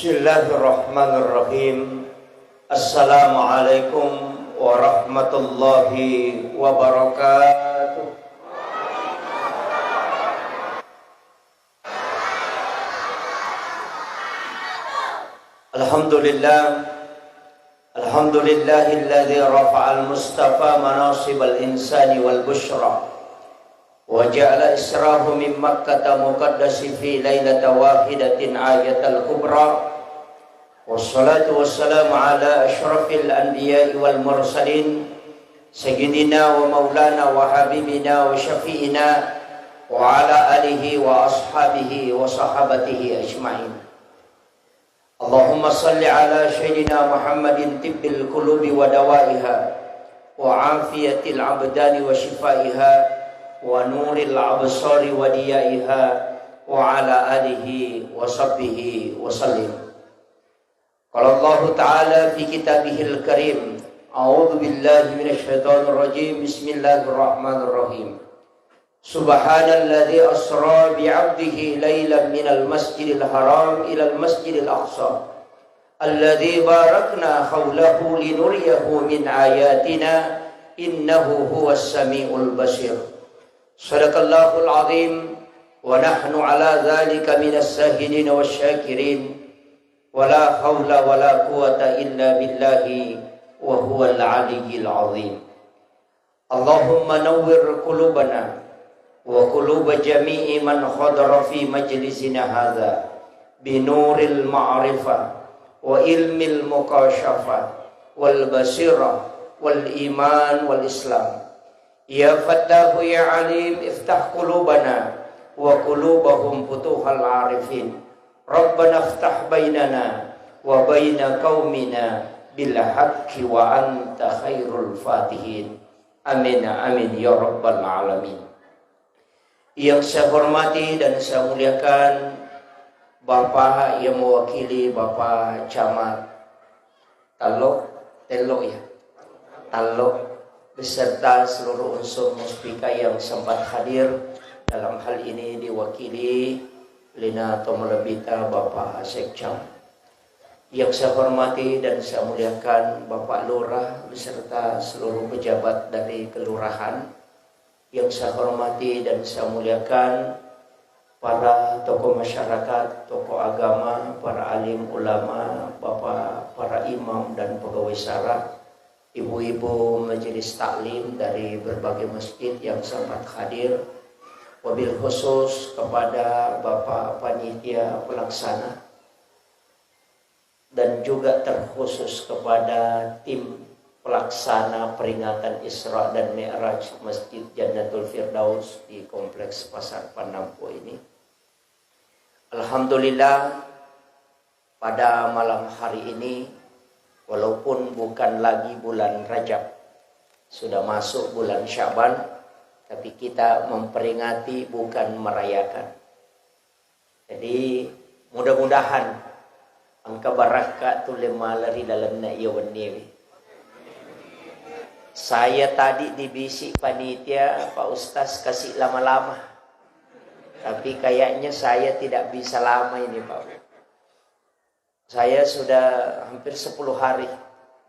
Bismillahirrahmanirrahim. Assalamualaikum warahmatullahi wabarakatuh. Alhamdulillah. Alhamdulillahilladzi rafa'al mustafa manasibal insani wal bushra wa ja'ala israhu min makkata muqaddasi fi lailata wahidatin ayatal kubra. Wassalatu wassalamu ala asyrafil anbiya'i wal mursalin sayyidina wa maulana wa habibina wa syafi'ina wa ala alihi wa ashabihi wa sahabatihi ajma'in. Allahumma salli ala sayyidina Muhammadin tibbil qulubi wa dawaiha wa afiyatil abdani wa shifaiha wa nuril absari wa diyaiha wa ala alihi wa sahbihi wa sallim. Qala Allah Ta'ala fi kitabihil karim, a'udzu billahi minasy syaithanir rajim. Bismillahirrahmanirrahim. Subhanalladzi asra bi'abdihi lailan minal masjidil haram ilal masjidil aqsa alladzi barakna hawlahu linuriyahu min ayatina innahu huwas samiul basir. Sadaqallahul azim wa nahnu ala dzalika minas shahidin wasyakirin wa la haula wa la quwata illa billahi wa huwal aliyyil azim. Allahumma nawwir qulubana wa quluba jami'i man khadara fi majlisina hadza binuril ma'rifah wa ilmil mukashafah wal basirah wal iman wal islam. Ya Fattahu ya Alim iftah qulubana wa qulubahum futuhal arifin. Rabbana iftah bainana wa baina qaumina bil haqqi wa anta khairul fatihin. Amin amin ya rabbal alamin. Yang saya hormati dan saya muliakan Bapak yang mewakili Bapak Camat Talok beserta seluruh unsur muspika yang sempat hadir. Dalam hal ini diwakili Lina Tomalebita Bapak Sekcam. Yang saya hormati dan saya muliakan Bapak Lurah beserta seluruh pejabat dari kelurahan. Yang saya hormati dan saya muliakan para tokoh masyarakat, tokoh agama, para alim ulama, bapak, para imam dan pegawai syara, ibu-ibu majelis taklim dari berbagai masjid yang sempat hadir, wabil khusus kepada bapak panitia pelaksana dan juga terkhusus kepada tim pelaksana peringatan Isra dan Mi'raj Masjid Jannatul Firdaus di Kompleks Pasar Panampu ini. Alhamdulillah, pada malam hari ini, walaupun bukan lagi bulan Rajab, sudah masuk bulan Syaban, tapi kita memperingati bukan merayakan. Jadi mudah-mudahan angka barakatul lari dalam na'yawan. Saya tadi dibisik panitia, Pak Ustaz kasih lama-lama. Tapi kayaknya saya tidak bisa lama ini Pak. Saya sudah hampir 10 hari.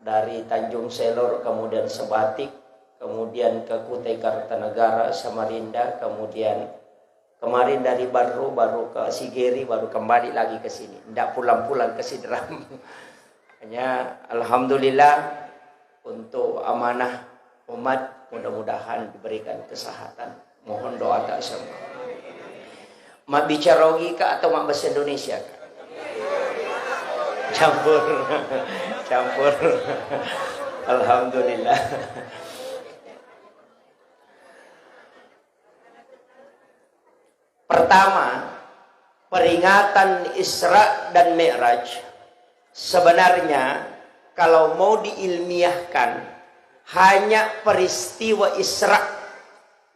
Dari Tanjung Selor, kemudian Sebatik, kemudian ke Kutai Kartanegara, Samarinda, kemudian kemarin dari Barru, baru ke Sigeri, baru kembali lagi ke sini. Tidak pulang-pulang ke Sidram. Hanya Alhamdulillah, untuk amanah umat mudah-mudahan diberikan kesehatan. Mohon doa tak semua. Mak bicara logika atau mak bahasa Indonesia? Campur. Alhamdulillah. Pertama, peringatan Isra dan Mi'raj sebenarnya kalau mau diilmiahkan, hanya peristiwa Isra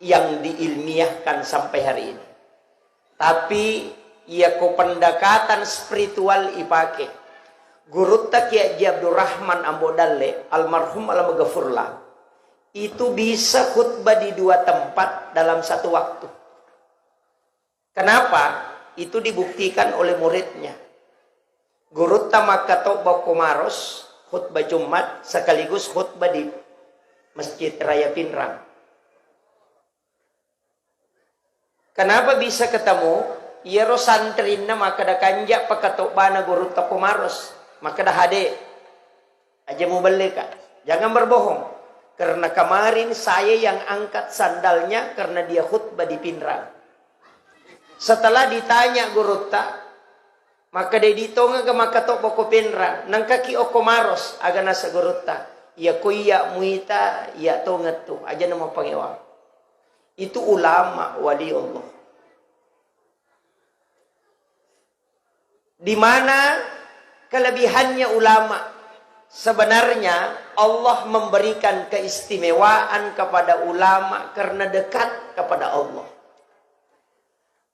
yang diilmiahkan sampai hari ini. Tapi ia ko pendekatan spiritual ipake. Guru tak Kiai Haji Abdurrahman Ambodalle almarhum alamagafurlah. Itu bisa khutbah di 2 tempat dalam satu waktu. Kenapa? Itu dibuktikan oleh muridnya. Gurut maka toba Komaros, khutbah Jumat sekaligus khutbah di Masjid Raya Pinrang. Kenapa bisa ketemu? Yero santrin na maka da kanja pakatoba na gurut Komaros, maka da hade. Aja mau beli kak. Jangan berbohong. Karena kemarin saya yang angkat sandalnya karena dia khutbah di Pinrang. Setelah ditanya gurutta, maka dia ditonga ke makato poko Pinrang. Nang kaki o Komaros aga nasa gurutta. Ya kuya muita ya tongat tu. Aja nama pangewang. Itu ulama wali Allah. Di mana kelebihannya ulama? Sebenarnya Allah memberikan keistimewaan kepada ulama karena dekat kepada Allah.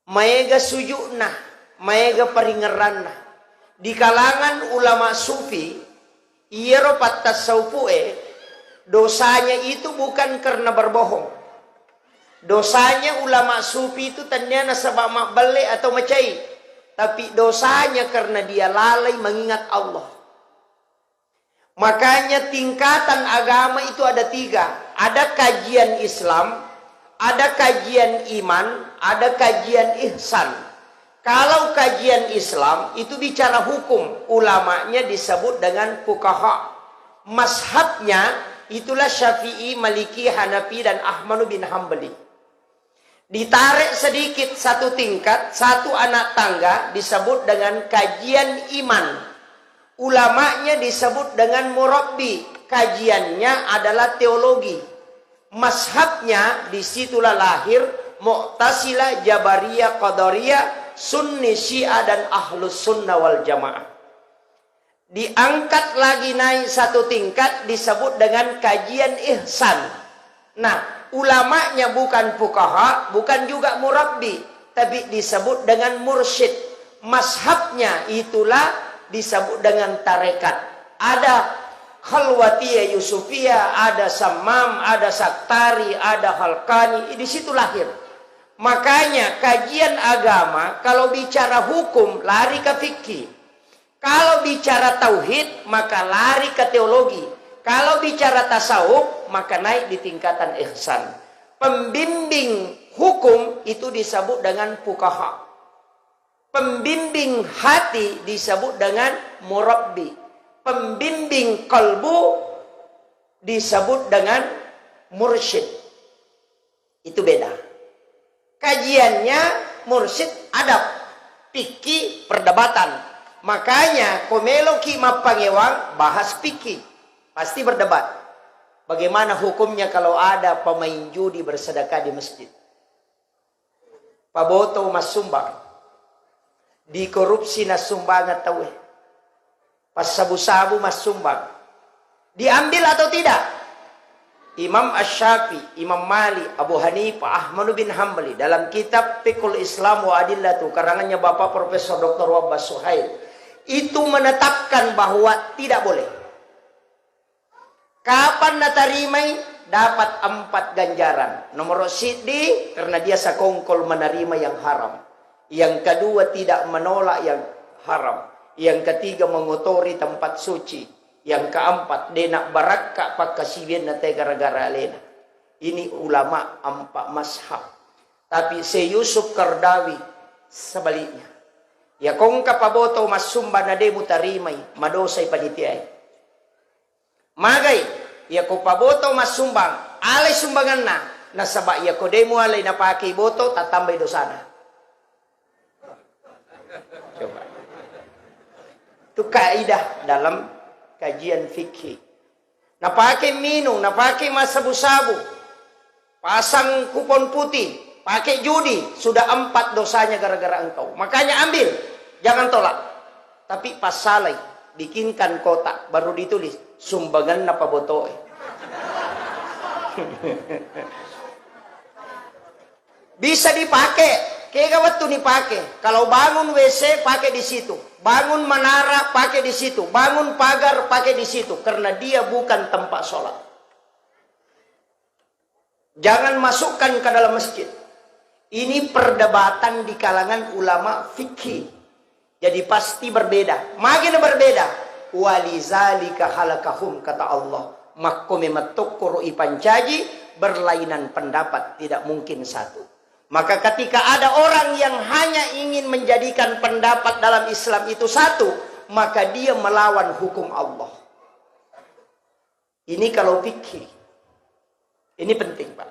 Maega sujudna, maega paringeranna. Di kalangan ulama sufi, iero patasawpue, dosanya itu bukan karena berbohong. Dosanya ulama sufi itu tandanya sabab makbale atau macai. Tapi dosanya karena dia lalai mengingat Allah. Makanya tingkatan agama itu ada 3. Ada kajian Islam, ada kajian iman, ada kajian ihsan. Kalau kajian Islam itu bicara hukum, ulamanya disebut dengan fuqaha. Mazhabnya itulah Syafi'i, Maliki, Hanafi dan Ahmad bin Hambali. Ditarik sedikit satu tingkat, satu anak tangga disebut dengan kajian iman. Ulamanya disebut dengan murabbi. Kajiannya adalah teologi. Mazhabnya disitulah lahir Mu'tazilah, Jabariyah, Qadariyah, Sunni, Syiah dan Ahlus Sunnah wal Jamaah. Diangkat lagi naik satu tingkat disebut dengan kajian ihsan. Nah, ulamanya bukan fuqaha, bukan juga murabbi, tapi disebut dengan mursyid. Mazhabnya itulah disebut dengan tarekat. Ada Khalwatiyah Yusufiyah, ada Sammam, ada Saktari, ada Halqani. Di situ lahir. Makanya kajian agama kalau bicara hukum lari ke fikih. Kalau bicara tauhid maka lari ke teologi. Kalau bicara tasawuf maka naik di tingkatan ihsan. Pembimbing hukum itu disebut dengan fuqaha. Pembimbing hati disebut dengan murabbi. Pembimbing kalbu disebut dengan mursyid. Itu beda. Kajiannya mursyid adab, fikih perdebatan. Makanya komelo ki mapangewang bahas fikih. Pasti berdebat. Bagaimana hukumnya kalau ada pemain judi bersedekah di masjid? Paboto mas sumbang. Di korupsi nas sumbangan tahu. Pas sabu-sabu mas sumbang. Diambil atau tidak? Imam Asy-Syafi'i, Imam Malik, Abu Hanifah, Ahmad bin Hambali dalam kitab Fiqhul Islam wa Adillatu karangannya Bapak Profesor Dr. Wabbas Suhail itu menetapkan bahwa tidak boleh. Kapan natarimai? Dapat 4 ganjaran. Nomor sidi karena dia sakongkol menerima yang haram. Yang kedua tidak menolak yang haram. Yang ketiga mengotori tempat suci. Yang keempat dia nak barakak pakasibian nate gara-gara alena. Ini ulama 4 mazhab. Tapi si Yusuf Qardawi sebaliknya. Ya kongka paboto masumba na de mutarimay madosay panitiay. Magay ya ko paboto masumbang alay sumbangan na nasaba ya ko demo alay napaki boto tatambay dosana. Coba. Itu kaidah dalam kajian fikih. Napake minum, napake masabu-sabu, pasang kupon putih, pakai judi, sudah 4 dosanya gara-gara engkau. Makanya ambil, jangan tolak. Tapi pas salai, bikinkan kotak, baru ditulis sumbangan napa botoe. Bisa dipakai. Kayak waktu dipakai. Kalau bangun WC pakai di situ, bangun menara pakai di situ, bangun pagar pakai di situ, karena dia bukan tempat sholat. Jangan masukkan ke dalam masjid. Ini perdebatan di kalangan ulama fikih. Jadi pasti berbeda. Makin berbeda. Walizalika halakahum, kata Allah. Makkome metukuru ipancaji, berlainan pendapat, tidak mungkin satu. Maka ketika ada orang yang hanya ingin menjadikan pendapat dalam Islam itu satu, maka dia melawan hukum Allah. Ini kalau fikih. Ini penting, Pak.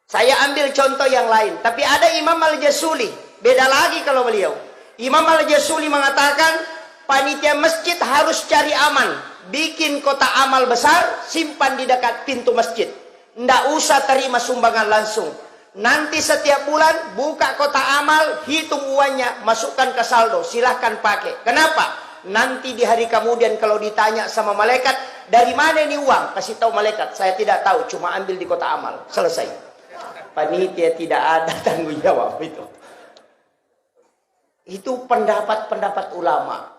Saya ambil contoh yang lain. Tapi ada Imam Al-Jasuli. Beda lagi kalau beliau. Imam Al-Jasuli mengatakan, panitia masjid harus cari aman. Bikin kotak amal besar, simpan di dekat pintu masjid. Nggak usah terima sumbangan langsung. Nanti setiap bulan, buka kotak amal, hitung uangnya, masukkan ke saldo. Silahkan pakai. Kenapa? Nanti di hari kemudian kalau ditanya sama malaikat, dari mana ini uang? Kasih tahu malaikat, saya tidak tahu, cuma ambil di kotak amal. Selesai. Panitia tidak ada tanggung jawab itu. Itu pendapat-pendapat ulama.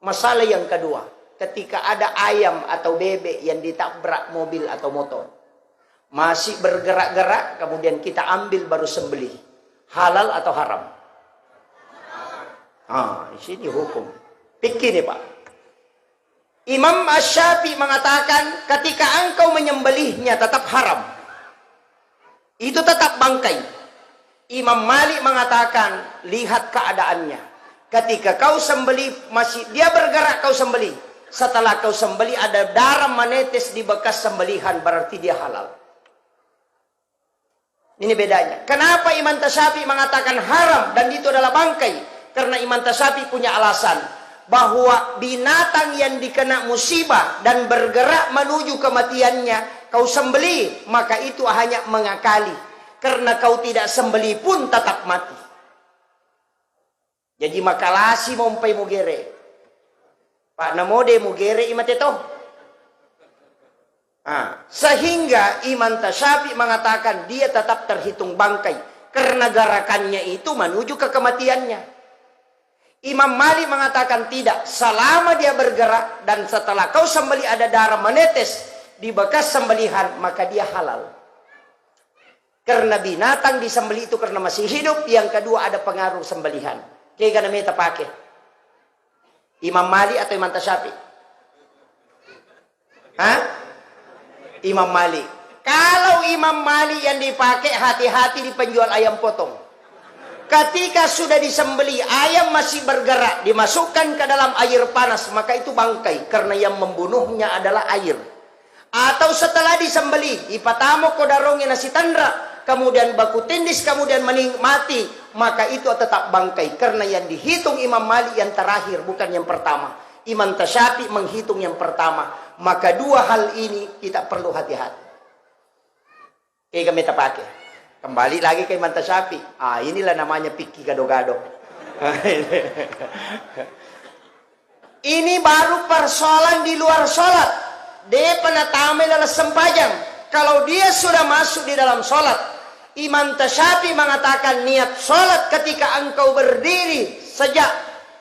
Masalah yang kedua, ketika ada ayam atau bebek yang ditabrak mobil atau motor, masih bergerak-gerak, kemudian kita ambil baru sembelih. Halal atau haram? Di sini hukum. Pikir nih Pak. Imam Asy-Syafi'i mengatakan ketika engkau menyembelihnya tetap haram. Itu tetap bangkai. Imam Malik mengatakan lihat keadaannya. Ketika kau sembelih masih dia bergerak kau sembelih. Setelah kau sembelih ada darah menetes di bekas sembelihan, berarti dia halal. Ini bedanya. Kenapa Imam Syafi'i mengatakan haram dan itu adalah bangkai? Karena Imam Syafi'i punya alasan bahwa binatang yang dikena musibah dan bergerak menuju kematiannya kau sembelih, maka itu hanya mengakali. Karena kau tidak sembelih pun tetap mati. Jadi makalasi mompai mugere. Pak namode mugere imateto. Sehingga Imam Syafi'i mengatakan dia tetap terhitung bangkai. Karena gerakannya itu menuju ke kematiannya. Imam Malik mengatakan tidak. Selama dia bergerak dan setelah kau sembelih ada darah menetes di bekas sembelihan, maka dia halal. Karena binatang disembelih itu karena masih hidup. Yang kedua ada pengaruh sembelihan. Kaya kana meta pakai Imam Malik atau Imam Syafi'i? Imam Malik. Kalau Imam Malik yang dipakai, hati-hati di penjual ayam potong. Ketika sudah disembelih, ayam masih bergerak, dimasukkan ke dalam air panas, maka itu bangkai. Karena yang membunuhnya adalah air. Atau setelah disembelih, ipatamo kodarongin nasi tandra, kemudian baku tindis, kemudian mati, maka itu tetap bangkai. Karena yang dihitung Imam Malik yang terakhir, bukan yang pertama. Imam Syafi'i menghitung yang pertama. Maka dua hal ini kita perlu hati-hati. Kami tak pakai. Kembali lagi ke Imam Syafi'i. Inilah namanya pikir gado-gado. Ini baru persoalan di luar sholat. Dia penatame adalah sempajang. Kalau dia sudah masuk di dalam sholat, Imam Syafi'i mengatakan niat sholat ketika engkau berdiri sejak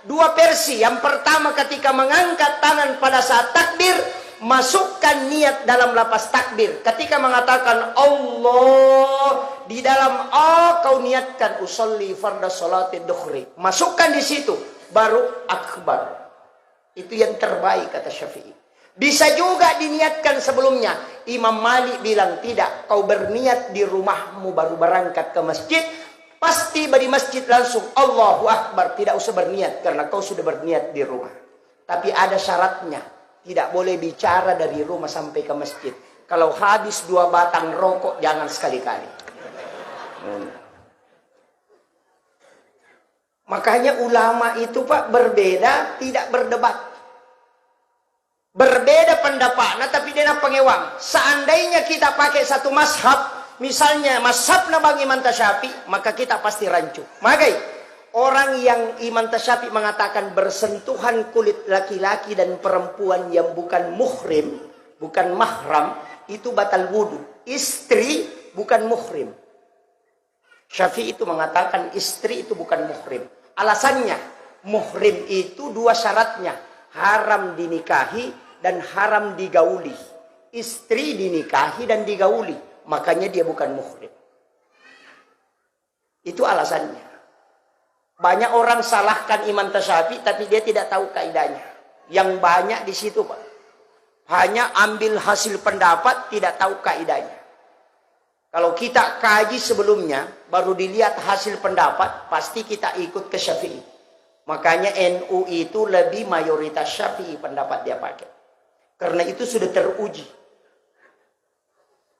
dua versi. Yang pertama ketika mengangkat tangan pada saat takbir, masukkan niat dalam lapas takbir. Ketika mengatakan Allah, di dalam kau niatkan usolli farda sholati duhri. Masukkan di situ, baru akbar. Itu yang terbaik kata Syafi'i. Bisa juga diniatkan sebelumnya. Imam Malik bilang tidak. Kau berniat di rumahmu baru berangkat ke masjid. Pas tiba di masjid langsung Allahu Akbar. Tidak usah berniat karena kau sudah berniat di rumah. Tapi ada syaratnya. Tidak boleh bicara dari rumah sampai ke masjid. Kalau habis 2 batang rokok jangan sekali-kali. Makanya ulama itu Pak berbeda, tidak berdebat. Berbeda pendapatnya tapi dia pengewang. Seandainya kita pakai satu mazhab, misalnya mazhab Bang Imam Syafi'i, maka kita pasti rancu. Makanya orang yang Imam Syafi'i mengatakan bersentuhan kulit laki-laki dan perempuan yang bukan muhrim, bukan mahram, itu batal wudu. Istri bukan muhrim. Syafi'i itu mengatakan istri itu bukan muhrim. Alasannya, muhrim itu 2 syaratnya. Haram dinikahi dan haram digauli. Istri dinikahi dan digauli, makanya dia bukan muhrim. Itu alasannya. Banyak orang salahkan Imam Tasyafi, tapi dia tidak tahu kaidahnya. Yang banyak di situ, Pak. Hanya ambil hasil pendapat, tidak tahu kaidahnya. Kalau kita kaji sebelumnya, baru dilihat hasil pendapat, pasti kita ikut ke Syafi'i. Makanya NU itu lebih mayoritas Syafi'i pendapat dia pakai. Karena itu sudah teruji.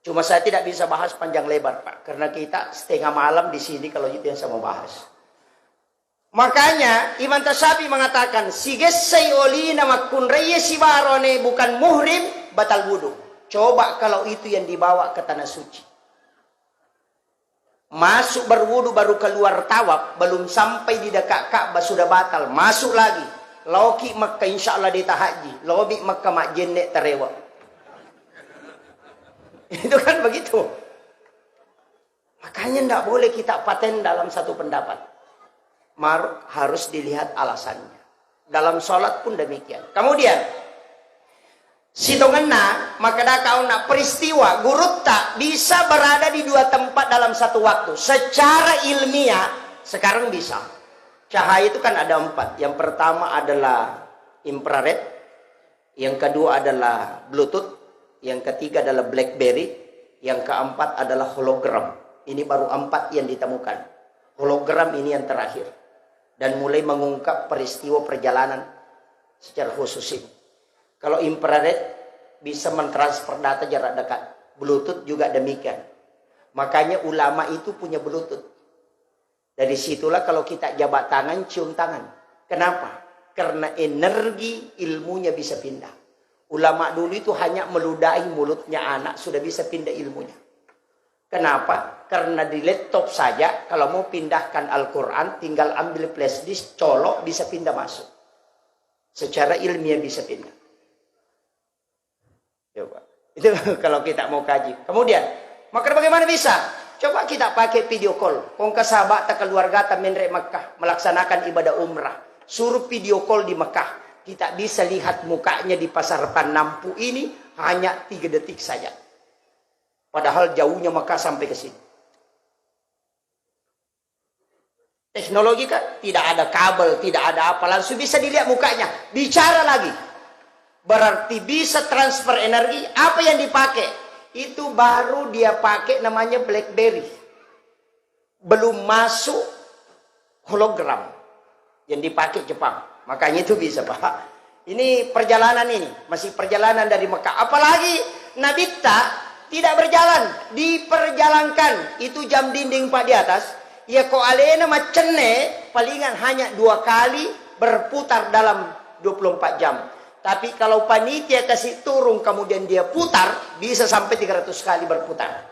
Cuma saya tidak bisa bahas panjang lebar, Pak. Karena kita setengah malam di sini kalau itu yang saya mau bahas. Makanya Imam Tasyafi mengatakan, sigesai olina makun reye sibarone bukan muhrim batal wudu. Coba kalau itu yang dibawa ke tanah suci. Masuk berwudu baru keluar tawaf, belum sampai di dekat Ka'bah sudah batal. Masuk lagi. Loki Makkah insya Allah dia haji. Lobi Makkah mak jenek terewa. Itu kan begitu. Makanya tidak boleh kita paten dalam satu pendapat. Harus dilihat alasannya. Dalam sholat pun demikian. Kemudian Sitongena, maka dah kau nak peristiwa gurut tak bisa berada di dua tempat dalam satu waktu. Secara ilmiah sekarang bisa. Cahaya itu kan ada 4. Yang pertama adalah infrared, yang kedua adalah Bluetooth, yang ketiga adalah BlackBerry, yang keempat adalah hologram. Ini baru 4 yang ditemukan. Hologram ini yang terakhir. Dan mulai mengungkap peristiwa perjalanan secara khusus ini. Kalau infrared bisa mentransfer data jarak dekat. Bluetooth juga demikian. Makanya ulama itu punya Bluetooth. Dari situlah kalau kita jabat tangan, cium tangan. Kenapa? Karena energi ilmunya bisa pindah. Ulama dulu itu hanya meludahi mulutnya anak, sudah bisa pindah ilmunya. Kenapa? Karena di laptop saja, kalau mau pindahkan Al-Quran, tinggal ambil flash disk, colok, bisa pindah masuk. Secara ilmiah bisa pindah. Coba. Itu kalau kita mau kaji. Kemudian, maka bagaimana bisa? Coba kita pakai video call. Kong ke sahabat tak keluarga tak menrek Mekah melaksanakan ibadah umrah. Suruh video call di Mekah. Kita bisa lihat mukanya di pasar Panampu ini hanya 3 detik saja. Padahal jauhnya Mekah sampai ke sini. Teknologi kan tidak ada kabel, tidak ada apa, langsung bisa dilihat mukanya. Bicara lagi. Berarti bisa transfer energi. Apa yang dipakai? Itu baru dia pakai namanya BlackBerry. Belum masuk hologram yang dipakai Jepang. Makanya itu bisa, Pak. Ini perjalanan ini, masih perjalanan dari Mekah. Apalagi Nabi tidak berjalan, diperjalankan. Itu jam dinding Pak di atas. Ya kok alena macene palingan hanya 2 kali berputar dalam 24 jam. Tapi kalau panitia kasih turun kemudian dia putar, bisa sampai 300 kali berputar.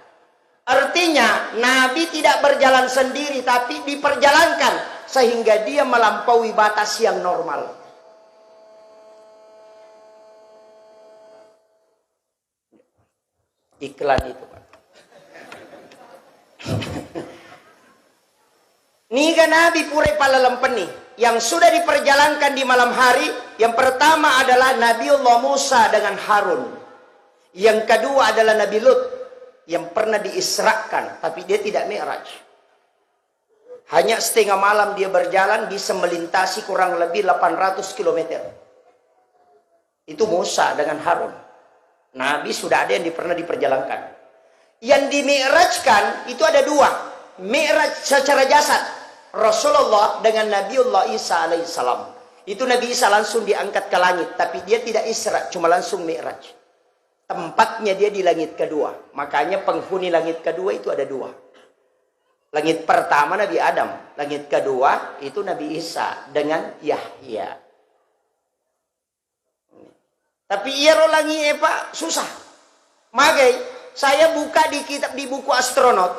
Artinya Nabi tidak berjalan sendiri, tapi diperjalankan sehingga dia melampaui batas yang normal. Iklan itu, Pak. Niga Nabi pure palalempeni yang sudah diperjalankan di malam hari. Yang pertama adalah Nabiullah Musa dengan Harun. Yang kedua adalah Nabi Lut yang pernah diisrakan, tapi dia tidak mi'raj. Hanya setengah malam dia berjalan, bisa melintasi kurang lebih 800 km. Itu Musa dengan Harun. Nabi sudah ada yang pernah diperjalankan. Yang dimi'rajkan itu ada 2. Mi'raj secara jasad, Rasulullah dengan Nabiullah Isa alaihissalam. Itu Nabi Isa langsung diangkat ke langit, tapi dia tidak isra, cuma langsung mi'raj. Tempatnya dia di langit kedua. Makanya penghuni langit kedua itu ada 2. Langit pertama Nabi Adam, langit kedua itu Nabi Isa dengan Yahya. Tapi ia rolangi Pak susah. Magai saya buka di kitab di buku astronot,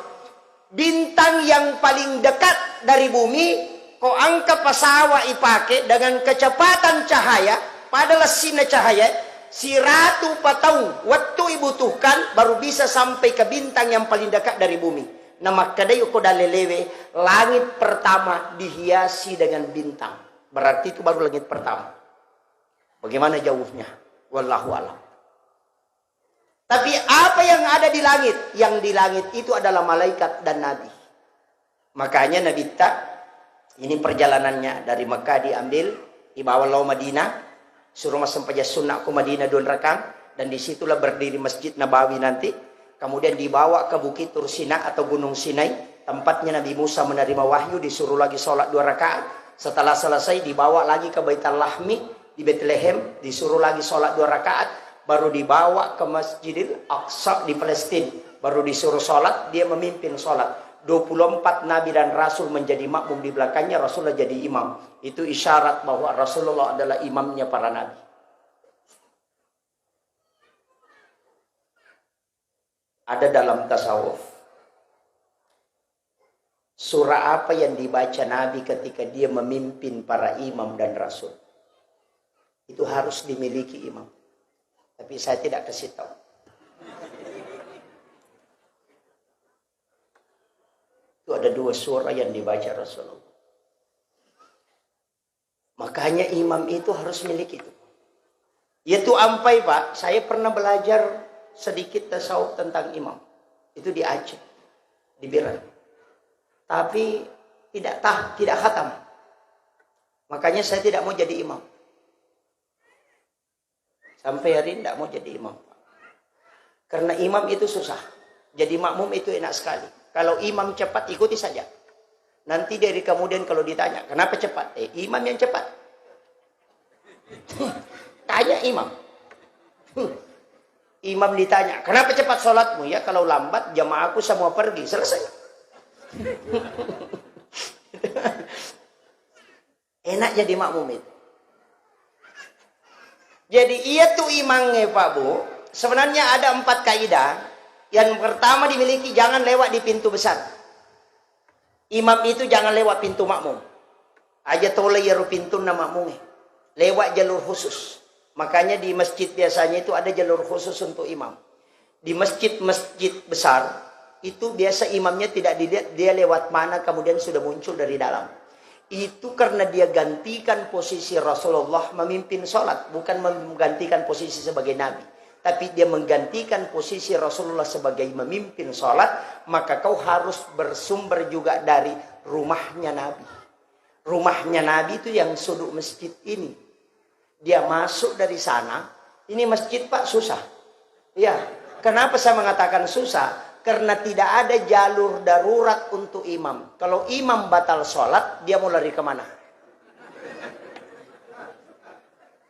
bintang yang paling dekat dari bumi, kau angka pesawat ipake dengan kecepatan cahaya, padahal sina cahaya 100 tahun waktu dibutuhkan baru bisa sampai ke bintang yang paling dekat dari bumi. Nama kadai ko dalelewe, langit pertama dihiasi dengan bintang. Berarti itu baru langit pertama. Bagaimana jauhnya? Wallahu a'lam. Tapi apa yang ada di langit? Yang di langit itu adalah malaikat dan nabi. Makanya Nabi Ini perjalanannya dari Mekah diambil, dibawa lalu Madinah, suruh masuk sampaja sunnah ke Madinah 2 rakaat, dan disitulah berdiri Masjid Nabawi nanti. Kemudian dibawa ke Bukit Tursina atau Gunung Sinai, tempatnya Nabi Musa menerima wahyu, disuruh lagi sholat 2 rakaat. Setelah selesai dibawa lagi ke Baitul Lahmi di Bethlehem, disuruh lagi sholat 2 rakaat. Baru dibawa ke Masjidil Aqsa di Palestina, baru disuruh sholat, dia memimpin sholat. 24 Nabi dan Rasul menjadi makmum di belakangnya, Rasulullah jadi imam. Itu isyarat bahwa Rasulullah adalah imamnya para Nabi. Ada dalam tasawuf, surah apa yang dibaca Nabi ketika dia memimpin para imam dan Rasul? Itu harus dimiliki imam. Tapi saya tidak kasih tahu. Itu ada 2 surah yang dibaca Rasulullah. Makanya imam itu harus miliki itu. Yaitu ampai Pak, saya pernah belajar sedikit tasawuf tentang imam. Itu di Aceh, di Biran. Tapi tidak khatam. Makanya saya tidak mau jadi imam. Sampai hari ini tidak mau jadi imam. Karena imam itu susah. Jadi makmum itu enak sekali. Kalau imam cepat, ikuti saja. Nanti dari kemudian kalau ditanya, kenapa cepat? Imam yang cepat. Tanya imam. Imam ditanya, kenapa cepat sholatmu? Ya kalau lambat, jamaahku semua pergi. Selesai. Enak jadi makmum itu. Jadi ia tuh imamnya Pak Bu. Sebenarnya ada 4 kaidah. Yang pertama dimiliki, jangan lewat di pintu besar. Imam itu jangan lewat pintu makmum. Aja tole ya pintu nama makmumnya. Lewat jalur khusus. Makanya di masjid biasanya itu ada jalur khusus untuk imam. Di masjid-masjid besar, itu biasa imamnya tidak dilihat dia lewat mana kemudian sudah muncul dari dalam. Itu karena dia gantikan posisi Rasulullah memimpin sholat. Bukan menggantikan posisi sebagai Nabi. Tapi dia menggantikan posisi Rasulullah sebagai memimpin sholat. Maka kau harus bersumber juga dari rumahnya Nabi. Rumahnya Nabi itu yang sudut masjid ini. Dia masuk dari sana. Ini masjid Pak susah. Ya, kenapa saya mengatakan susah? Karena tidak ada jalur darurat untuk imam. Kalau imam batal sholat, dia mau lari kemana?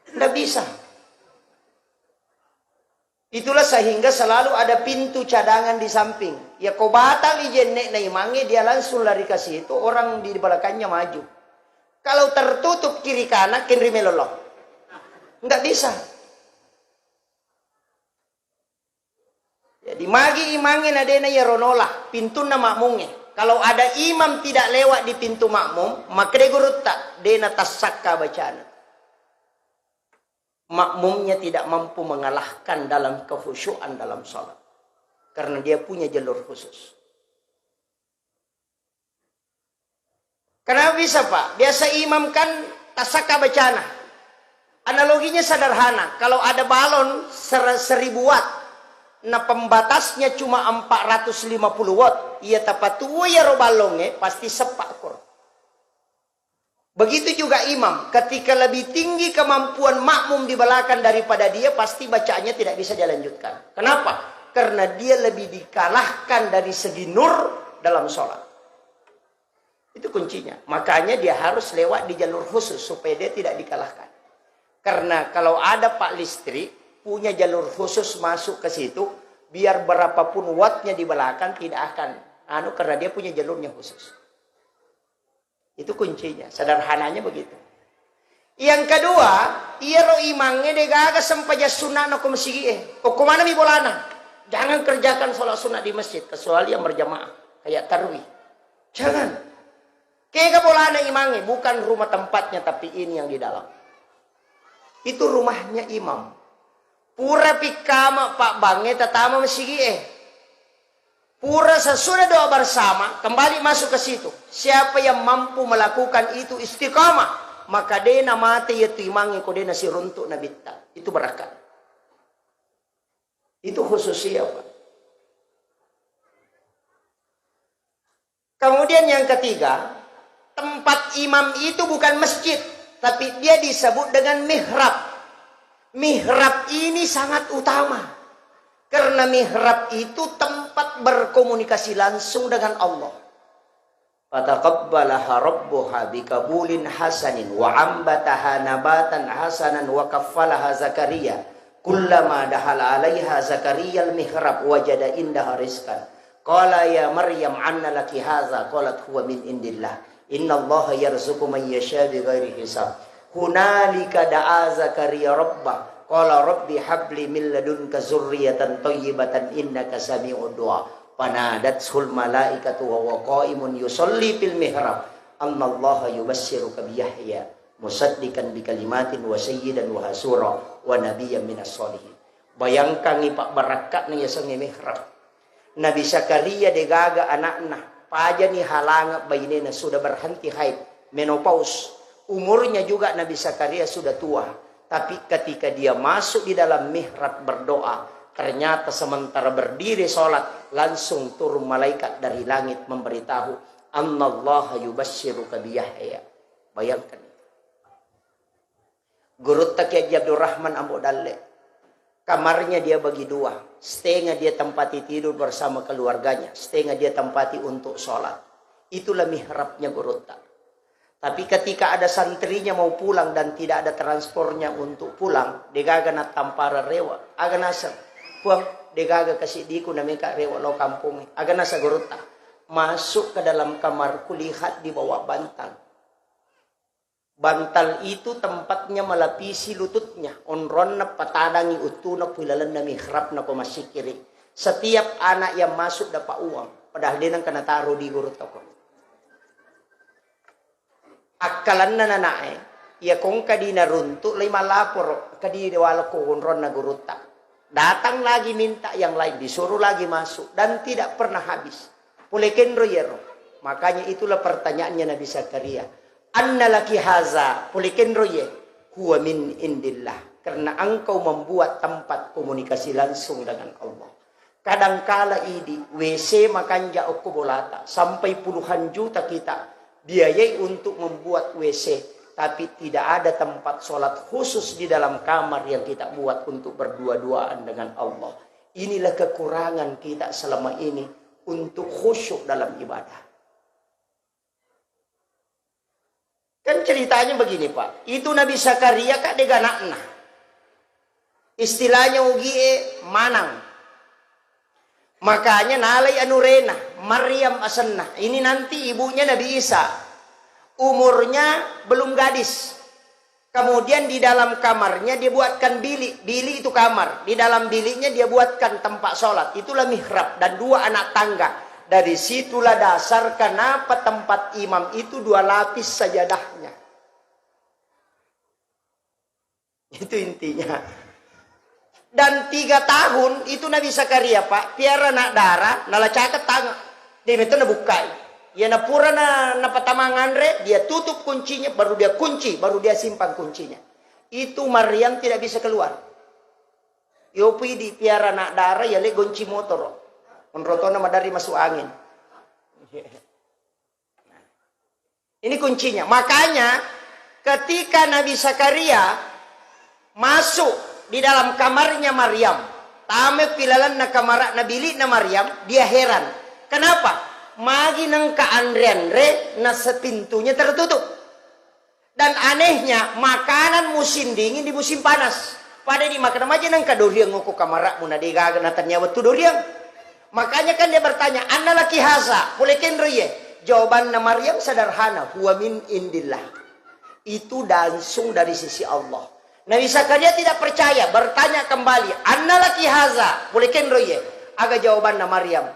Tidak bisa. Itulah sehingga selalu ada pintu cadangan di samping. Ya kau batal ijenek na imangnya, dia langsung lari ke situ. Orang di belakangnya maju. Kalau tertutup kiri kanan, kiri meloloh. Enggak bisa. Jadi magi imangin adena ya ronolah pintu na makmumnya. Kalau ada imam tidak lewat di pintu makmum, maka dia gurut tak dena tasakka bacaan. Makmumnya tidak mampu mengalahkan dalam kekhusyuan dalam salat. Karena dia punya jalur khusus. Kenapa bisa Pak? Biasa imam kan tasakka bacana. Analoginya sederhana. Kalau ada balon 1000 watt. Nah pembatasnya cuma 450 watt. Ia tepat tua ya ro balongnya. Pasti sepak kur. Begitu juga imam. Ketika lebih tinggi kemampuan makmum di belakang daripada dia. Pasti bacaannya tidak bisa dilanjutkan. Kenapa? Karena dia lebih dikalahkan dari segi nur dalam sholat. Itu kuncinya. Makanya dia harus lewat di jalur khusus. Supaya dia tidak dikalahkan. Karena kalau ada Pak listrik punya jalur khusus masuk ke situ, biar berapapun wattnya di belakang tidak akan karena dia punya jalurnya khusus. Itu kuncinya, sederhananya begitu. Yang kedua, ia ro imangnya degaga sampai sunat no kumsigi kok mana mi bolana? Jangan kerjakan sholat sunat di masjid kecuali yang berjamaah kayak tarwih. Jangan. Kayak bolana imangnya bukan rumah tempatnya tapi ini yang di dalam. Itu rumahnya imam. Pura pikama Pak Bange tatama masigi Pura sesudah doa bersama kembali masuk ke situ. Siapa yang mampu melakukan itu istiqamah, maka dena mati yaitu imangi ko dena si runtuk na bitta. Itu berkah. Itu khususnya Pak. Kemudian yang ketiga, tempat imam itu bukan masjid, tapi dia disebut dengan mihrab. Mihrab ini sangat utama. Karena mihrab itu tempat berkomunikasi langsung dengan Allah. Fataqabbalaha rabbuha bikabulin hasanin wa ambataha nabatan hasanan wa kaffalaha Zakaria. Kullama dahala 'alaiha Zakaria al-mihrab wajada indaha rizqan. Qala ya Maryam anna laki hadza? Qalat huwa min indillah. Innallaha yarzuqu man yasha bighairi hisab. Hunalika da'a Zakaria rabbah. Qala rabbi habli min ladunka dzurriyyatan thayyibatan innaka sami'ud du'a. Panadatul malaikatu wa huwa qa'imun yusalli fil mihrab. Annallaha yubassiruka bi Yahya musaddiqan bi kalimatin wa sayyidan wa hasura wa nabiyyan minas sholihin. Bayangkan ni Pak barakat ni yasang mihrab. Nabi Zakaria degaga anakna, paja ni halanga bainena sudah berhenti haid, menopause. Umurnya juga Nabi Zakaria sudah tua. Tapi ketika dia masuk di dalam mihrab berdoa, ternyata sementara berdiri sholat, langsung turun malaikat dari langit memberitahu, Annallaha yubassiruka bi Yahya. Bayangkan. Guru Taki Abdurrahman Ambo Dalle. Kamarnya dia bagi dua. Setengah dia tempati tidur bersama keluarganya. Setengah dia tempati untuk sholat. Itulah mihrabnya Guru Tak. Tapi ketika ada santrinya mau pulang dan tidak ada transportnya untuk pulang, degaga na tampara rewa. Aga nasa, puang degaga kasih diku na meka rewa lo kampung. Aga nasa Guru Tak. Masuk ke dalam kamarku, lihat di bawah bantal. Bantal itu tempatnya melapisi lututnya. Onron na patadangi utuna pilalan na mihrab na kumasikiri. Setiap anak yang masuk dapat uang. Padahal dia nang kena taruh di Guru Tak. Akalan na nanae, ya kung kadina runtuk, lima lapor, kadina wala ko onron na Guru Tak. Datang lagi minta yang lain, disuruh lagi masuk. Dan tidak pernah habis. Pulekin royero. Makanya itulah pertanyaannya Nabi Zakaria. Anna laki haza, pulikin roye, huwa min indillah. Karena engkau membuat tempat komunikasi langsung dengan Allah. Kadangkala idi, WC makanja o kubolata. Sampai puluhan juta kita biayai untuk membuat WC. Tapi tidak ada tempat sholat khusus di dalam kamar yang kita buat untuk berdua-duaan dengan Allah. Inilah kekurangan kita selama ini untuk khusyuk dalam ibadah. Kan ceritanya begini Pak. Itu Nabi Zakaria kak deganakna. Istilahnya ugie manang. Makanya nalai anurena. Maryam asanna. Ini nanti ibunya Nabi Isa. Umurnya belum gadis. Kemudian di dalam kamarnya dia buatkan bilik. Bilik itu kamar. Di dalam biliknya dia buatkan tempat sholat. Itulah mihrab. Dan dua anak tangga. Dari situlah dasar kenapa tempat imam itu dua lapis sajadahnya. Itu intinya. Dan 3 tahun itu Nabi Zakaria Pak. Piara nak darah, nala cakat tangga. Dia itu na bukai. Ya na pura na patamangan re, dia tutup kuncinya, baru dia kunci, baru dia simpan kuncinya. Itu Maryam tidak bisa keluar. Yopi di piara nak darah, ya le gonci motor. Menrotona madari masuk angin. Ini kuncinya. Makanya ketika Nabi Zakaria masuk di dalam kamarnya Maryam, tame pilalan na kamar na bilik na Maryam, dia heran. Kenapa? Magi nang kaandre na sepintunya tertutup. Dan anehnya makanan musim dingin di musim panas. Pada di makan aja nang kadoriang nguku kamarak muna digaga na tanyawa tu doriang. Makanya kan dia bertanya, Anna laki haza, pulekin roye. Jawaban na Maryam sederhana, huwa min indillah. Itu langsung dari sisi Allah. Nabi Zakaria tidak percaya, bertanya kembali, Anna laki haza, pulekin roye. Aga jawaban na Maryam.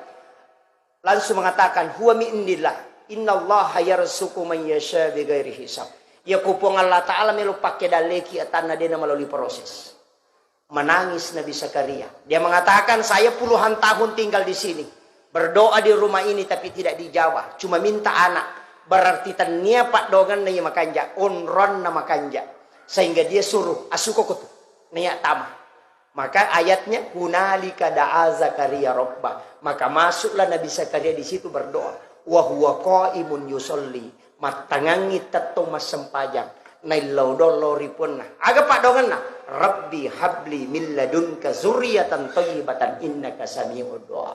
Langsung mengatakan, huwa min indillah. Innallaha yarzuqu man yasha bighairi hisab. Ya kupong Allah Ta'ala melu pakai daleki atana dena melalui proses. Menangis Nabi Zakaria. Dia mengatakan, saya puluhan tahun tinggal di sini. Berdoa di rumah ini tapi tidak dijawab. Cuma minta anak. Berarti tania pak dogan na makanja. Onron na makanja. Sehingga dia suruh asukokutu. Niya tama. Maka ayatnya, hunalika da'a Zakaria rabbah. Maka masuklah Nabi Zakaria di situ berdoa. Wa huwa qaimun yusolli. matangangi tetong mas sempajang. Nai lodol lori pun nah. Aga pak dongan nah. Rabbi habli min ladunka zurriyatan thayyibatan innaka sami'ud du'a.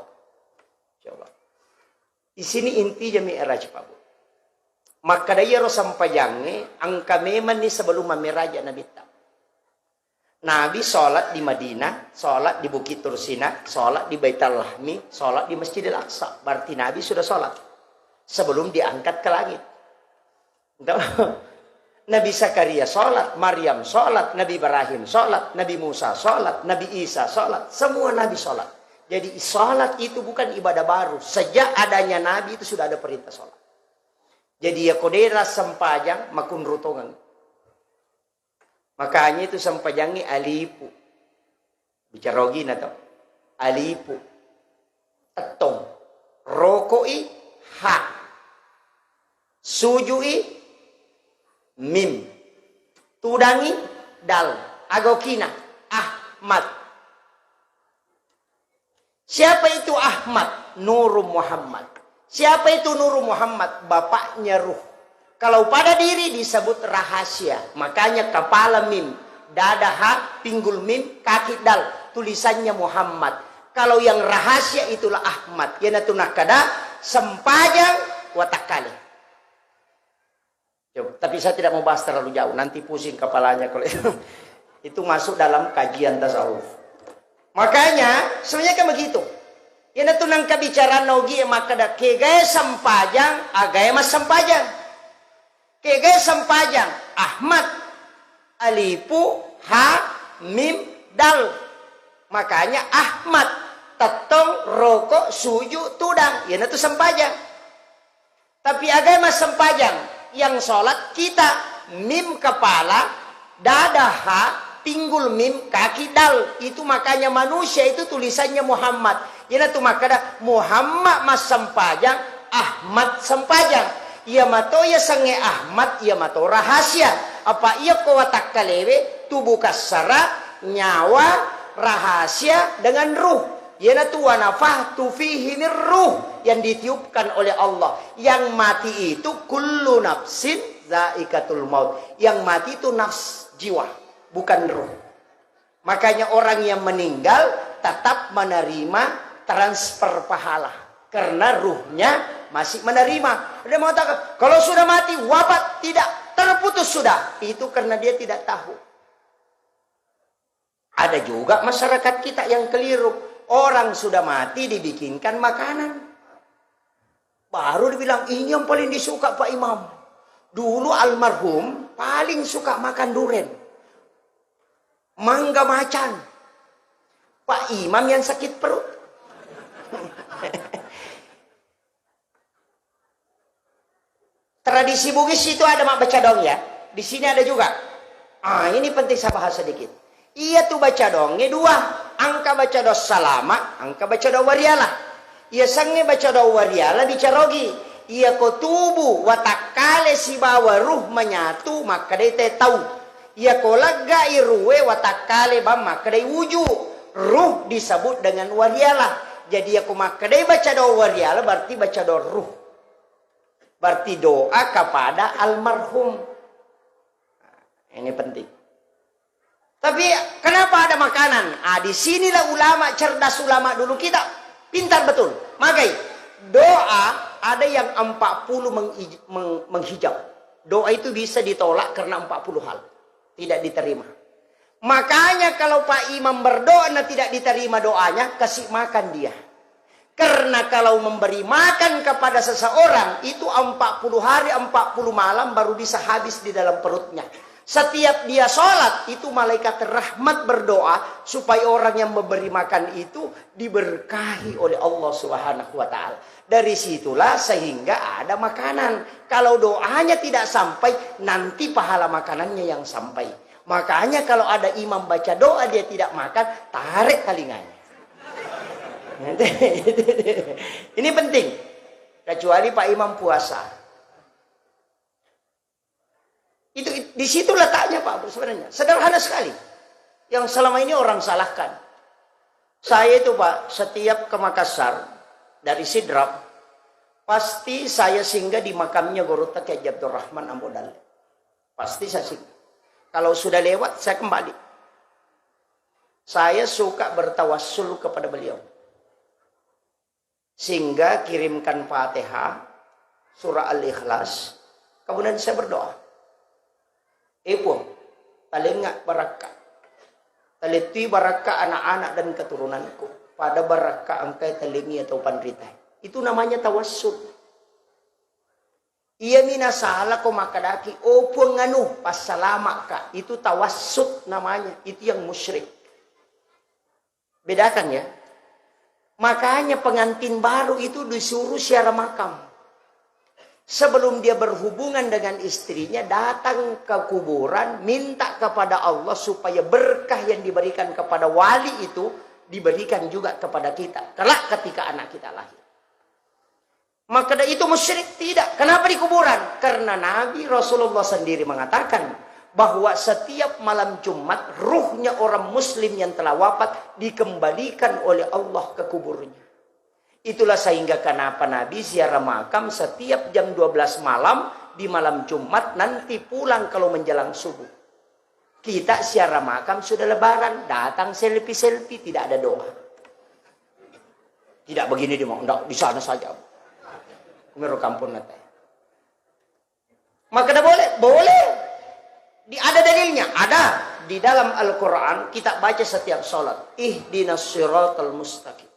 Coba. Di sini inti jami Mi'raj Pak Bu. Maka daya ro sampajange angka meman ni sebelum mamiraja Nabi tak. Nabi sholat di Madinah, sholat di Bukit Tursina, sholat di Baitul Lahmi, sholat di Masjidil Aqsa. Berarti Nabi sudah sholat sebelum diangkat ke langit. Nabi Zakaria sholat, Maryam sholat, Nabi Ibrahim sholat, Nabi Musa sholat, Nabi Isa sholat. Semua Nabi sholat. Jadi sholat itu bukan ibadah baru. Sejak adanya Nabi itu sudah ada perintah sholat. Jadi ya kodera sempajang makun rutongan. Makanya itu sempajangi alipu. Bicara gini atau alipu. Tetong. Rokoi ha. Sujui mim. Tudangi dal. Agokina Ahmad. Siapa itu Ahmad? Nur Muhammad. Siapa itu Nur Muhammad? Bapaknya ruh. Kalau pada diri disebut rahasia. Makanya kepala mim, dada ha, pinggul mim, kaki dal. Tulisannya Muhammad. Kalau yang rahasia itulah Ahmad. Yana tunakada sempajang watakale. Tapi saya tidak mau bahas terlalu jauh. Nanti pusing kepalanya kalau itu masuk dalam kajian tasawuf. Makanya sebenarnya kan begitu. Yana tunang kabicara nogi maka da kegaya sempajang, agaya mas sempajang. Kegaya sempajang Ahmad alipu ha mim dal. Makanya Ahmad tetong rokok suju tudang. Yana tu sempajang. Tapi agama sempajang yang sholat kita mim kepala, dada ha, pinggul mim, kaki dal. Itu makanya manusia itu tulisannya Muhammad. Yana tu makanya Muhammad mas sempajang, Ahmad sempajang. Ia mato ya sange Ahmad, ia mato rahasia. Apa ia kawatak kalewe tubuh kasara nyawa rahasia dengan ruh. Yana tu wanafah tu fihi ruh yang ditiupkan oleh Allah. Yang mati itu kullu nafsin zaikatul maut. Yang mati itu nafs jiwa, bukan ruh. Makanya orang yang meninggal tetap menerima transfer pahala karena ruhnya masih menerima. Dia mengatakan kalau sudah mati wafat, tidak, terputus sudah. Itu karena dia tidak tahu. Ada juga masyarakat kita yang keliru. Orang sudah mati dibikinkan makanan, baru dibilang ini yang paling disuka Pak Imam. Dulu almarhum paling suka makan durian, mangga macan. Pak Imam yang sakit perut. Tradisi Bugis itu ada mak baca dong ya. Di sini ada juga. Ini penting saya bahas sedikit. Ia tuh baca dongnya dua. Angka baca do salama, angka baca do wariala. Ia sange baca do wariala dicarogi. Ia ko tubuh watakale si bawa ruh menyatu maka dia tahu. Ia ko lega iruwe watakale bam maka dia wuju. Ruh disebut dengan wariala. Jadi aku maka dia baca do wariala berarti baca do ruh. Berarti doa kepada almarhum. Ini penting. Tapi kenapa ada makanan? Disinilah ulama cerdas, ulama dulu kita pintar betul. Magai doa ada yang 40 menghijau. Doa itu bisa ditolak karena 40 hal tidak diterima. Makanya kalau Pak Imam berdoa dan tidak diterima doanya, kasih makan dia. Karena kalau memberi makan kepada seseorang itu 40 hari 40 malam baru bisa habis di dalam perutnya. Setiap dia sholat itu malaikat rahmat berdoa supaya orang yang memberi makan itu diberkahi oleh Allah Subhanahu wa taala. Dari situlah sehingga ada makanan. Kalau doanya tidak sampai, nanti pahala makanannya yang sampai. Makanya kalau ada imam baca doa dia tidak makan, tarik telinganya. Ini penting. Kecuali Pak Imam puasa. Itu di situ letaknya Pak sebenarnya. Sederhana sekali. Yang selama ini orang salahkan. Saya itu Pak, setiap ke Makassar dari Sidrap, Pasti saya singgah di makamnya Gorota Kiai Abdurrahman Ambodale. Pasti saya singgah. Kalau sudah lewat, saya kembali. Saya suka bertawassul kepada beliau. Sehingga kirimkan Fatihah, surah Al-Ikhlas. Kemudian saya berdoa. Epung, talengak baraka. Taleti baraka anak-anak dan keturunanku. Pada baraka angkai talengi atau pandritai. Itu namanya tawassul. Ia mina salah ko makadaki. Opung nganu pasalama ka. Itu tawassul namanya. Itu yang musyrik. Bedakan ya. Makanya pengantin baru itu disuruh ziarah makam. Sebelum dia berhubungan dengan istrinya, datang ke kuburan, minta kepada Allah supaya berkah yang diberikan kepada wali itu diberikan juga kepada kita. Kelak ketika anak kita lahir. Maka itu musyrik tidak. Kenapa di kuburan? Karena Nabi Rasulullah sendiri mengatakan bahwa setiap malam Jumat ruhnya orang muslim yang telah wafat dikembalikan oleh Allah ke kuburnya. Itulah sehingga kenapa Nabi ziarah makam setiap jam 12 malam di malam Jumat, nanti pulang kalau menjelang subuh. Kita ziarah makam sudah lebaran, datang selfie-selfie, tidak ada doa. Tidak begini di sana saja. Menurut kampung nanti. Maka tidak boleh? Boleh. Ada dalilnya? Ada. Di dalam Al-Quran kita baca setiap sholat. Ihdinas siratal mustaqim.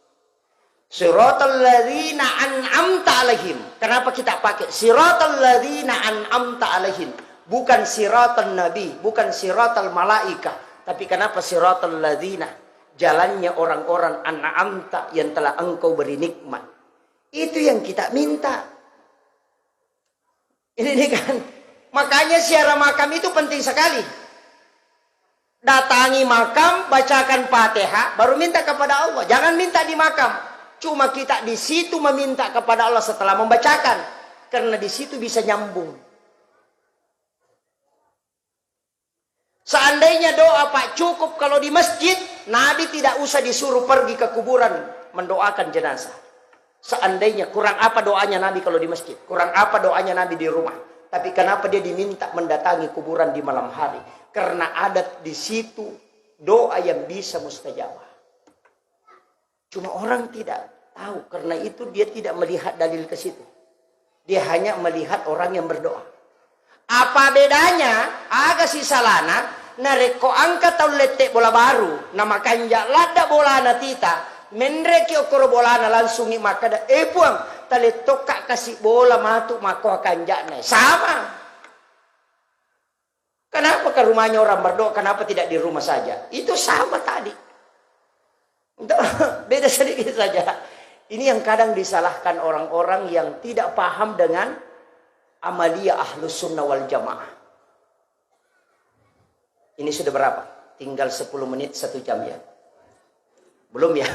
Siratal ladzina an'amta alaihim. Kenapa kita pakai siratal ladzina an'amta alaihim? Bukan siratal nabi, bukan siratal malaika. Tapi kenapa siratal ladzina? Jalannya orang-orang an'amta yang telah engkau beri nikmat. Itu yang kita minta. Ini kan. Makanya ziarah makam itu penting sekali. Datangi makam, bacakan Fatihah, baru minta kepada Allah. Jangan minta di makam. Cuma kita di situ meminta kepada Allah setelah membacakan. Karena di situ bisa nyambung. Seandainya doa Pak cukup kalau di masjid, Nabi tidak usah disuruh pergi ke kuburan mendoakan jenazah. Seandainya kurang apa doanya Nabi kalau di masjid? Kurang apa doanya Nabi di rumah? Tapi kenapa dia diminta mendatangi kuburan di malam hari? Karena ada di situ doa yang bisa mustajabah. Cuma orang tidak tahu. Karena itu dia tidak melihat dalil ke situ. Dia hanya melihat orang yang berdoa. Apa bedanya? Aga si salana nareko angka tau letek bola baru. Nama kanja lada bola na tita. Menreki okoro bola na langsung maka da puang tale toka kasih bola matu mako kanjane. Sama. Kenapa ke rumahnya orang berdoa? Kenapa tidak di rumah saja? Itu sama tadi. Beda sedikit saja. Ini yang kadang disalahkan orang-orang yang tidak paham dengan amalia ahlus sunnah wal jamaah. Ini sudah berapa? Tinggal 10 menit 1 jam ya. Belum ya?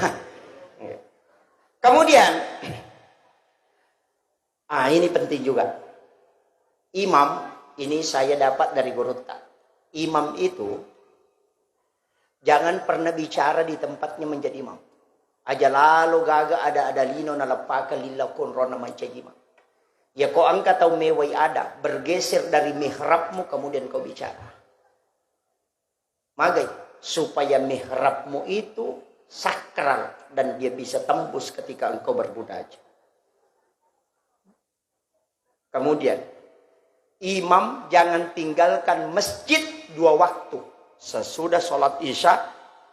Kemudian ini penting juga. Imam, ini saya dapat dari Gorota. Imam itu jangan pernah bicara di tempatnya menjadi imam. Aja lalu gaga ada lino na lapaka lillah kun rona mancajima. Ya kau angkat atau mewai ada. Bergeser dari mihrabmu kemudian kau bicara. Magai. Supaya mihrabmu itu sakral. Dan dia bisa tembus ketika engkau berbudaja. Kemudian. Imam jangan tinggalkan masjid 2 waktu. Sesudah sholat isya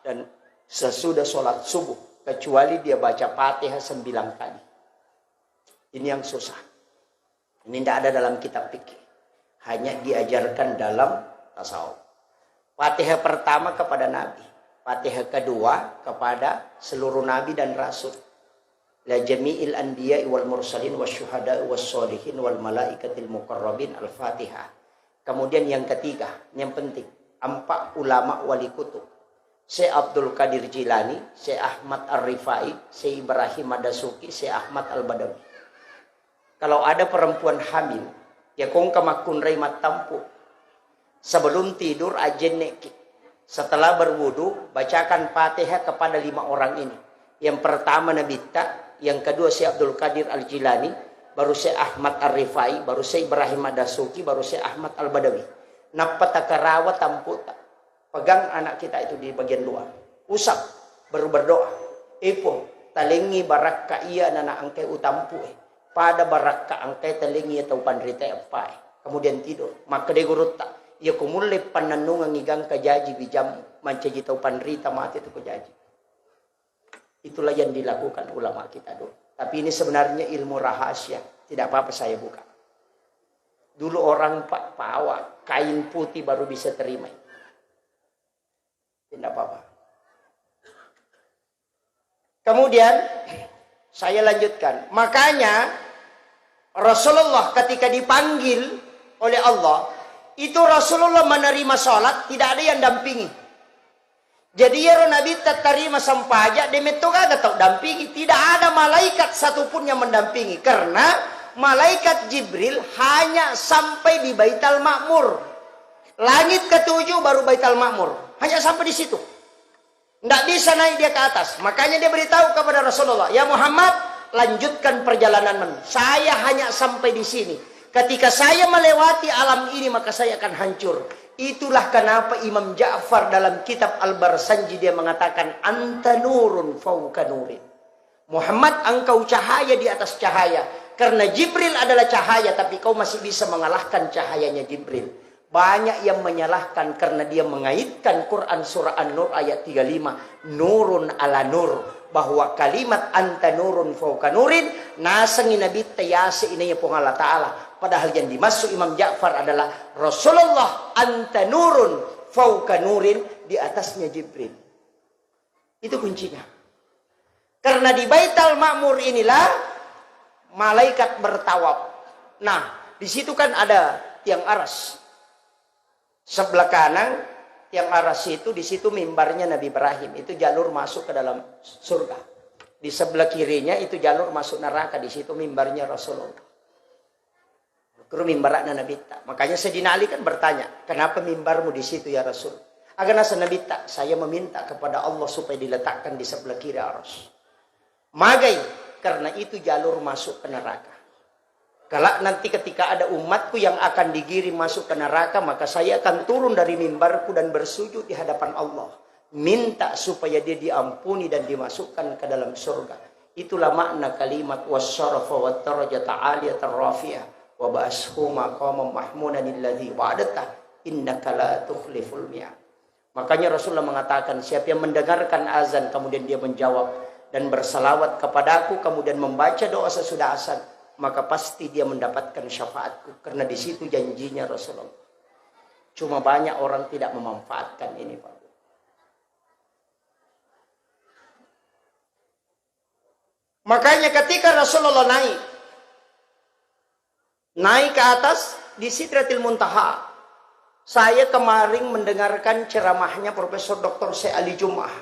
dan sesudah sholat subuh. Kecuali dia baca Fatihah 9 kali. Ini yang susah. Ini tidak ada dalam kitab fikih. Hanya diajarkan dalam tasawuf. Fatihah pertama kepada Nabi. Fatihah kedua kepada seluruh Nabi dan Rasul. La jami'il anbiya'i wal mursalin wasyuhada'i wassolihin wal malaikatil muqarrabin al-Fatihah. Kemudian yang ketiga, yang penting. 4 ulama wali kutub. Syekh Abdul Qadir Jilani, Syekh Ahmad Ar-Rifai, Syekh Ibrahim Madasuki, Syekh Ahmad Al-Badawi. Kalau ada perempuan hamil, ya kong kamakun reimat tampu. Sebelum tidur ajen neki. Setelah berwudu, bacakan Fatihah kepada 5 orang ini. Yang pertama Nabi Ta, yang kedua Syekh Abdul Qadir Al-Jilani, baru Syekh Ahmad Ar-Rifai, baru Syekh Ibrahim Ad-Dasuki, baru Syekh Ahmad Al-Badawi. Napata karawa tamputa. Pegang anak kita itu di bagian luar. Usap, baru berdoa. Ipo, talingi barakka iya nana angkai utampu. Pada barakka angkai talingi atau pandrita apa. Kemudian tidur. Maka dia gurut tak. Ia kumulai pananungan ngigang kajaji bijam. Mancaji tau pandrita mati itu kajaji. Itulah yang dilakukan ulama kita dulu. Tapi ini sebenarnya ilmu rahasia. Tidak apa-apa saya buka. Dulu orang Pak Pawa, kain putih baru bisa terima. Tidak apa-apa. Kemudian saya lanjutkan. Makanya Rasulullah ketika dipanggil oleh Allah, itu Rasulullah menerima sholat, tidak ada yang dampingi. Jadi ya Nabi terima sampaja demeto kagak tahu dampingi, tidak ada malaikat satupun yang mendampingi karena malaikat Jibril hanya sampai di Baitul Ma'mur. Langit ketujuh baru Baitul Ma'mur, hanya sampai di situ. Tidak bisa naik dia ke atas. Makanya dia beritahu kepada Rasulullah, ya Muhammad, lanjutkan perjalananmu. Saya hanya sampai di sini. Ketika saya melewati alam ini maka saya akan hancur. Itulah kenapa Imam Ja'far dalam kitab Al-Barsanji dia mengatakan anta nurun fauka nurin. Muhammad, engkau cahaya di atas cahaya. Karena Jibril adalah cahaya tapi kau masih bisa mengalahkan cahayanya Jibril. Banyak yang menyalahkan karena dia mengaitkan Quran surah An-Nur ayat 35 nurun ala nur, bahwa kalimat anta nurun fauka nurin nasangi Nabi tayase ini ya Allah Ta'ala. Padahal yang dimaksud Imam Ja'far adalah Rasulullah anta nurun fauka nurin, di atasnya Jibril. Itu kuncinya. Karena di Baitul Ma'mur inilah malaikat bertawaf. Nah, di situ kan ada tiang aras. Sebelah kanan tiang aras itu, di situ mimbarnya Nabi Ibrahim. Itu jalur masuk ke dalam surga. Di sebelah kirinya itu jalur masuk neraka. Di situ mimbarnya Rasulullah. Kru mimbarakna Nabi tak. Makanya Sayyidina Ali kan bertanya, kenapa mimbarmu di situ ya Rasul? Agak nasa Nabi tak, saya meminta kepada Allah supaya diletakkan di sebelah kiri aras. Magai, karena itu jalur masuk ke neraka. Kalau nanti ketika ada umatku yang akan digiring masuk ke neraka, maka saya akan turun dari mimbarku dan bersujud di hadapan Allah. Minta supaya dia diampuni dan dimasukkan ke dalam surga. Itulah makna kalimat wasyarafa wa darajata aliyatan rafiyah. Wa ba'ashu maqamam mahmudan alladhi wa'adata innaka la tukhliful mi'ad. Makanya Rasulullah mengatakan, siapa yang mendengarkan azan kemudian dia menjawab dan bersalawat kepadaku kemudian membaca doa sesudah azan, maka pasti dia mendapatkan syafaatku. Karena di situ janjinya Rasulullah. Cuma banyak orang tidak memanfaatkan ini, Pak. Makanya ketika Rasulullah naik ke atas di Sidratil Muntaha. Saya kemarin mendengarkan ceramahnya Profesor Dr. Syekh Ali Jum'ah.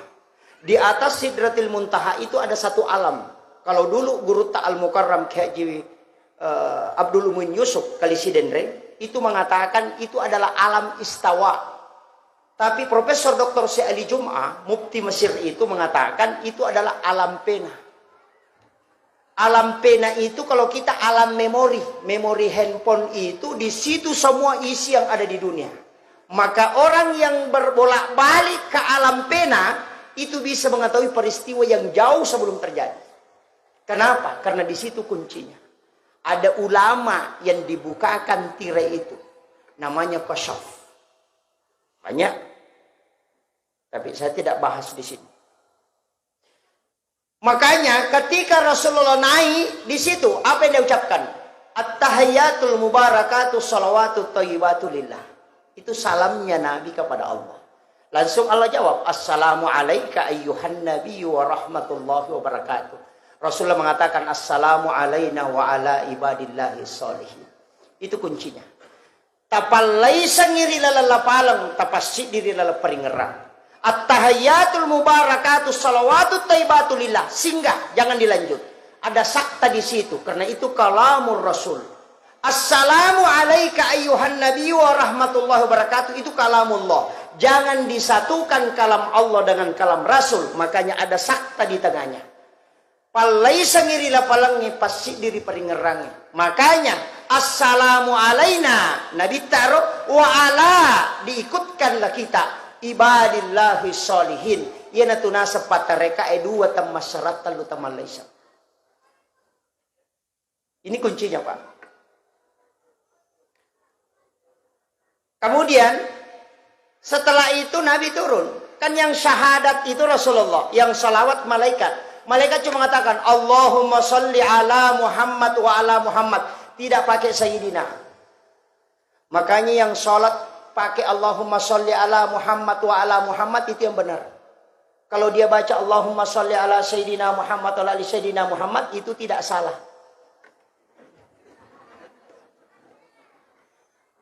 Di atas Sidratil Muntaha itu ada satu alam. Kalau dulu Guru Ta'al Mukarram Haji Abdul Muin Yusuf Kalisidendre itu mengatakan itu adalah alam istawa. Tapi Profesor Dr. Syekh Ali Jum'ah, Mufti Mesir itu mengatakan itu adalah alam pena. Alam pena itu kalau kita alam memori handphone itu di situ semua isi yang ada di dunia. Maka orang yang berbolak-balik ke alam pena itu bisa mengetahui peristiwa yang jauh sebelum terjadi. Kenapa? Karena di situ kuncinya. Ada ulama yang dibukakan tirai itu. Namanya kasyaf. Banyak. Tapi saya tidak bahas di sini. Makanya ketika Rasulullah naik di situ, apa yang dia ucapkan? At-tahiyyatul mubarakatuh salawatut thayyibatu lillah. Itu salamnya Nabi kepada Allah. Langsung Allah jawab, Assalamu alayka ayyuhan nabiyyu wa rahmatullahi wa barakatuh. Rasulullah mengatakan, Assalamu alayna wa ala ibadillahi sholihin. Itu kuncinya. Tapalai sangiri lalalapalang, tapasi diri lalaparingerang. At-tahiyyatul mubarakatuh salawatut thayyibatu lillah. Singgah, jangan dilanjut. Ada sakta di situ karena itu kalamur Rasul. Assalamu alayka ayyuhan nabiyyu wa rahmatullahi wa barakatuh, itu kalamullah. Jangan disatukan kalam Allah dengan kalam Rasul, makanya ada sakta di tengahnya. Palaisa ngirila palangi pasti diri paringerangi. Makanya assalamu alaina Nabi taruh wa ala diikutkanlah kita ibadillahi sholihin. Yana tunasa patareka edua tam masyarakat lu tam Malaysia. Ini kuncinya, Pak. Kemudian setelah itu Nabi turun. Kan yang syahadat itu Rasulullah, yang salawat malaikat. Malaikat cuma mengatakan Allahumma sholli ala Muhammad wa ala Muhammad. Tidak pakai Sayyidina. Makanya yang sholat pakai Allahumma sholli ala Muhammad wa ala Muhammad itu yang benar. Kalau dia baca Allahumma sholli ala Sayyidina Muhammad wa ala Sayyidina Muhammad itu tidak salah.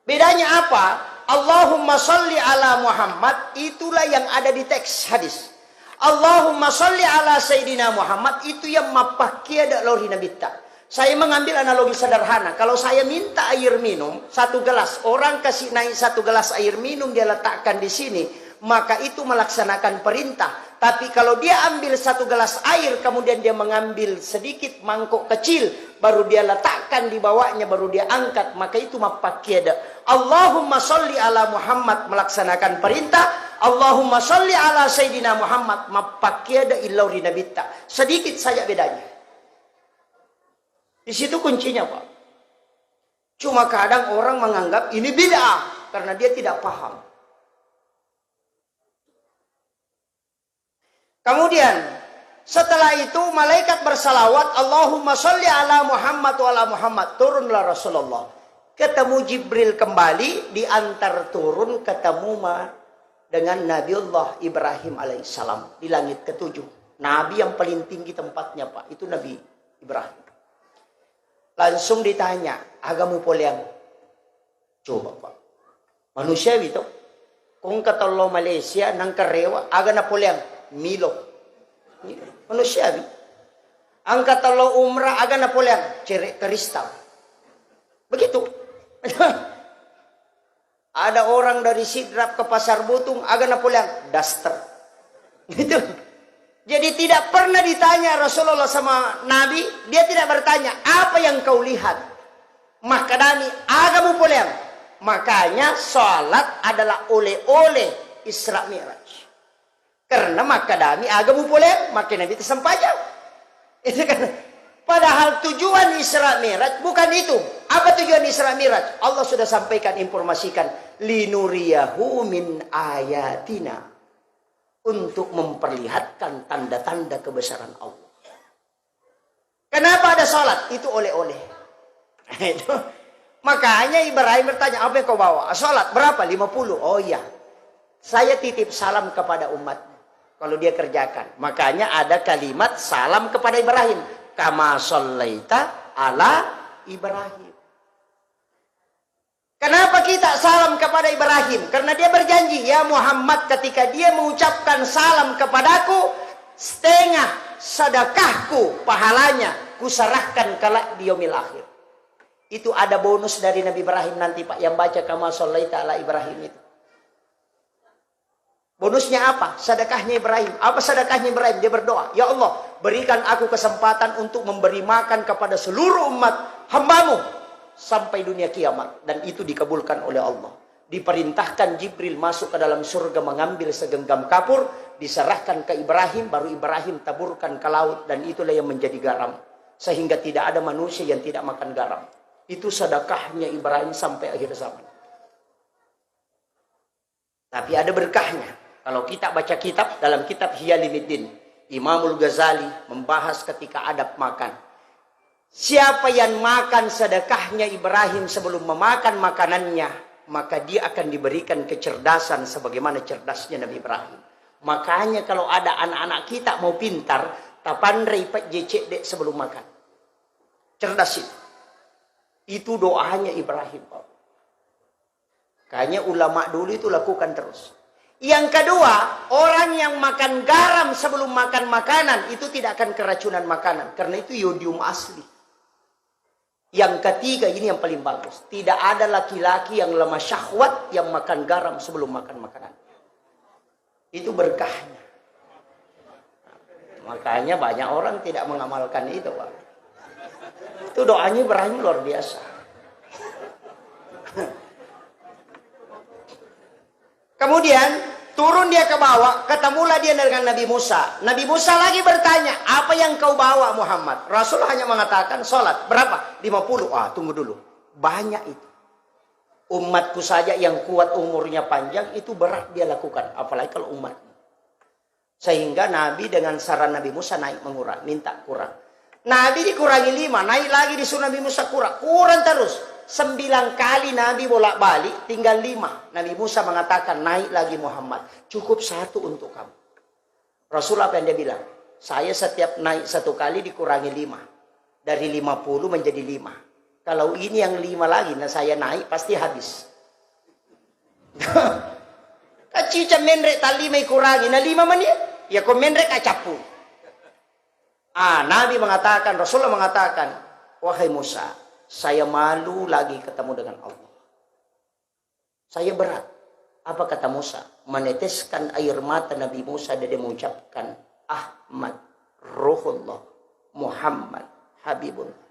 Bedanya apa? Allahumma sholli ala Muhammad itulah yang ada di teks hadis. Allahumma sholli ala Sayyidina Muhammad itu yang mapakia dak lori nabita. Saya mengambil analogi sederhana. Kalau saya minta air minum 1 gelas, orang kasih naik 1 gelas air minum dia letakkan di sini, maka itu melaksanakan perintah. Tapi kalau dia ambil 1 gelas air, kemudian dia mengambil sedikit mangkok kecil, baru dia letakkan di bawahnya, baru dia angkat, maka itu mapakia dak. Allahumma sholli ala Muhammad melaksanakan perintah. Allahumma sholli ala Sayyidina Muhammad mapakiada illauri nabita. Sedikit saja bedanya. Di situ kuncinya, Pak. Cuma kadang orang menganggap ini bid'ah karena dia tidak paham. Kemudian setelah itu malaikat bersalawat Allahumma sholli ala Muhammad wa ala Muhammad. Turunlah Rasulullah. Ketemu Jibril kembali, diantar turun ketemu dengan Nabiullah Ibrahim alaihissalam di langit ke-7. Nabi yang paling tinggi tempatnya, Pak, itu Nabi Ibrahim. Langsung ditanya, agamu poliang. Coba, Pak. Manusia itu, kung katalo Malaysia nang karewa, aga na poliang Milo. Manusia itu. Ang katalo umrah aga na poliang cerek kristal. Begitu. Ada orang dari Sidrap ke Pasar Butung, agak napulang daster. Gitu. Jadi tidak pernah ditanya Rasulullah sama Nabi, dia tidak bertanya, apa yang kau lihat? Makadami, agamu pulang. Makanya sholat adalah oleh-oleh Isra Mi'raj. Karena makadami, agamu pulang, maka Nabi itu sempajang. Itu kan. Padahal tujuan Isra Mi'raj bukan itu. Apa tujuan Isra Mi'raj? Allah sudah sampaikan, informasikan. Linuriyahu min ayatina. Untuk memperlihatkan tanda-tanda kebesaran Allah. Kenapa ada sholat? Itu oleh-oleh. Makanya Ibrahim bertanya, apa yang kau bawa? Sholat berapa? 50. Oh iya. Saya titip salam kepada umat. Kalau dia kerjakan. Makanya ada kalimat salam kepada Ibrahim. Kama shallaita ala Ibrahim. Kenapa kita salam kepada Ibrahim? Karena dia berjanji, ya Muhammad, ketika dia mengucapkan salam kepadaku, setengah sedekahku pahalanya kuserahkan kelak di yaumil akhir. Itu ada bonus dari Nabi Ibrahim nanti, Pak, yang baca kama shallaita ala Ibrahim itu. Bonusnya apa? Sedekahnya Ibrahim. Apa sedekahnya Ibrahim? Dia berdoa, ya Allah, berikan aku kesempatan untuk memberi makan kepada seluruh umat hambamu sampai dunia kiamat. Dan itu dikabulkan oleh Allah. Diperintahkan Jibril masuk ke dalam surga mengambil segenggam kapur, diserahkan ke Ibrahim, baru Ibrahim taburkan ke laut, dan itulah yang menjadi garam. Sehingga tidak ada manusia yang tidak makan garam. Itu sedekahnya Ibrahim sampai akhir zaman. Tapi ada berkahnya. Kalau kita baca kitab, dalam kitab Hiyalimuddin, Imamul Ghazali membahas ketika adab makan. Siapa yang makan sedekahnya Ibrahim sebelum memakan makanannya, maka dia akan diberikan kecerdasan sebagaimana cerdasnya Nabi Ibrahim. Makanya kalau ada anak-anak kita mau pintar, tapandrei pak jecek dek sebelum makan. Cerdas itu. Itu doanya Ibrahim. Kayaknya ulama dulu itu lakukan terus. Yang kedua, orang yang makan garam sebelum makan makanan itu tidak akan keracunan makanan. Karena itu yodium asli. Yang ketiga, ini yang paling bagus. Tidak ada laki-laki yang lemah syahwat yang makan garam sebelum makan makanan. Itu berkahnya. Makanya banyak orang tidak mengamalkan itu, Pak. Itu doanya Ibrahim luar biasa. Kemudian turun dia ke bawah, ketemulah dia dengan Nabi Musa. Nabi Musa lagi bertanya, apa yang kau bawa Muhammad? Rasul hanya mengatakan sholat. Berapa? 50. Tunggu dulu. Banyak itu. Umatku saja yang kuat umurnya panjang, itu berat dia lakukan. Apalagi kalau umat. Sehingga Nabi dengan saran Nabi Musa naik mengurang, minta kurang. Nabi dikurangi 5, naik lagi disuruh Nabi Musa kurang. Kurang terus. 9 kali Nabi bolak-balik, tinggal 5. Nabi Musa mengatakan, naik lagi Muhammad. Cukup 1 untuk kamu. Rasul apa yang dia bilang? Saya setiap naik 1 kali dikurangi 5. Dari 50 menjadi 5. Kalau ini yang 5 lagi, nah saya naik pasti habis. Kacica menrek tali mai kurangi, nah 5 menit. Ya kau menrek acapu. Nabi mengatakan, Rasulullah mengatakan, wahai Musa, saya malu lagi ketemu dengan Allah. Saya berat. Apa kata Musa? Meneteskan air mata Nabi Musa dan dia mengucapkan, Ahmad, Ruhullah, Muhammad, Habibullah.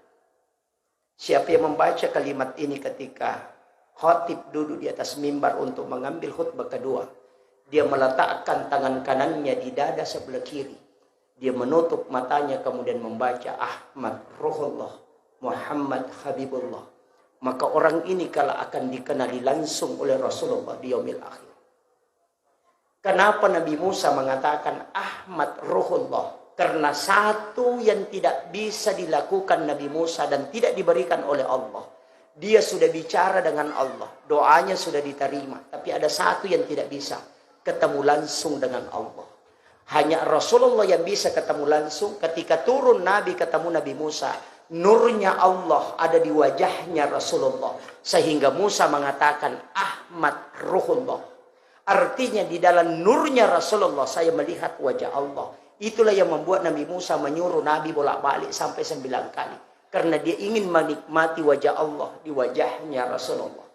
Siapa yang membaca kalimat ini ketika khatib duduk di atas mimbar untuk mengambil khutbah kedua, dia meletakkan tangan kanannya di dada sebelah kiri. Dia menutup matanya kemudian membaca Ahmad, Ruhullah, Muhammad, Habibullah. Maka orang ini kalau akan dikenali langsung oleh Rasulullah di yaumil akhir. Kenapa Nabi Musa mengatakan Ahmad, Ruhullah? Karena satu yang tidak bisa dilakukan Nabi Musa dan tidak diberikan oleh Allah. Dia sudah bicara dengan Allah. Doanya sudah diterima. Tapi ada satu yang tidak bisa. Ketemu langsung dengan Allah. Hanya Rasulullah yang bisa ketemu langsung. Ketika turun Nabi ketemu Nabi Musa. Nurnya Allah ada di wajahnya Rasulullah. Sehingga Musa mengatakan Ahmad, Ruhullah. Artinya di dalam nurnya Rasulullah saya melihat wajah Allah. Itulah yang membuat Nabi Musa menyuruh Nabi bolak-balik sampai 9 kali. Karena dia ingin menikmati wajah Allah di wajahnya Rasulullah.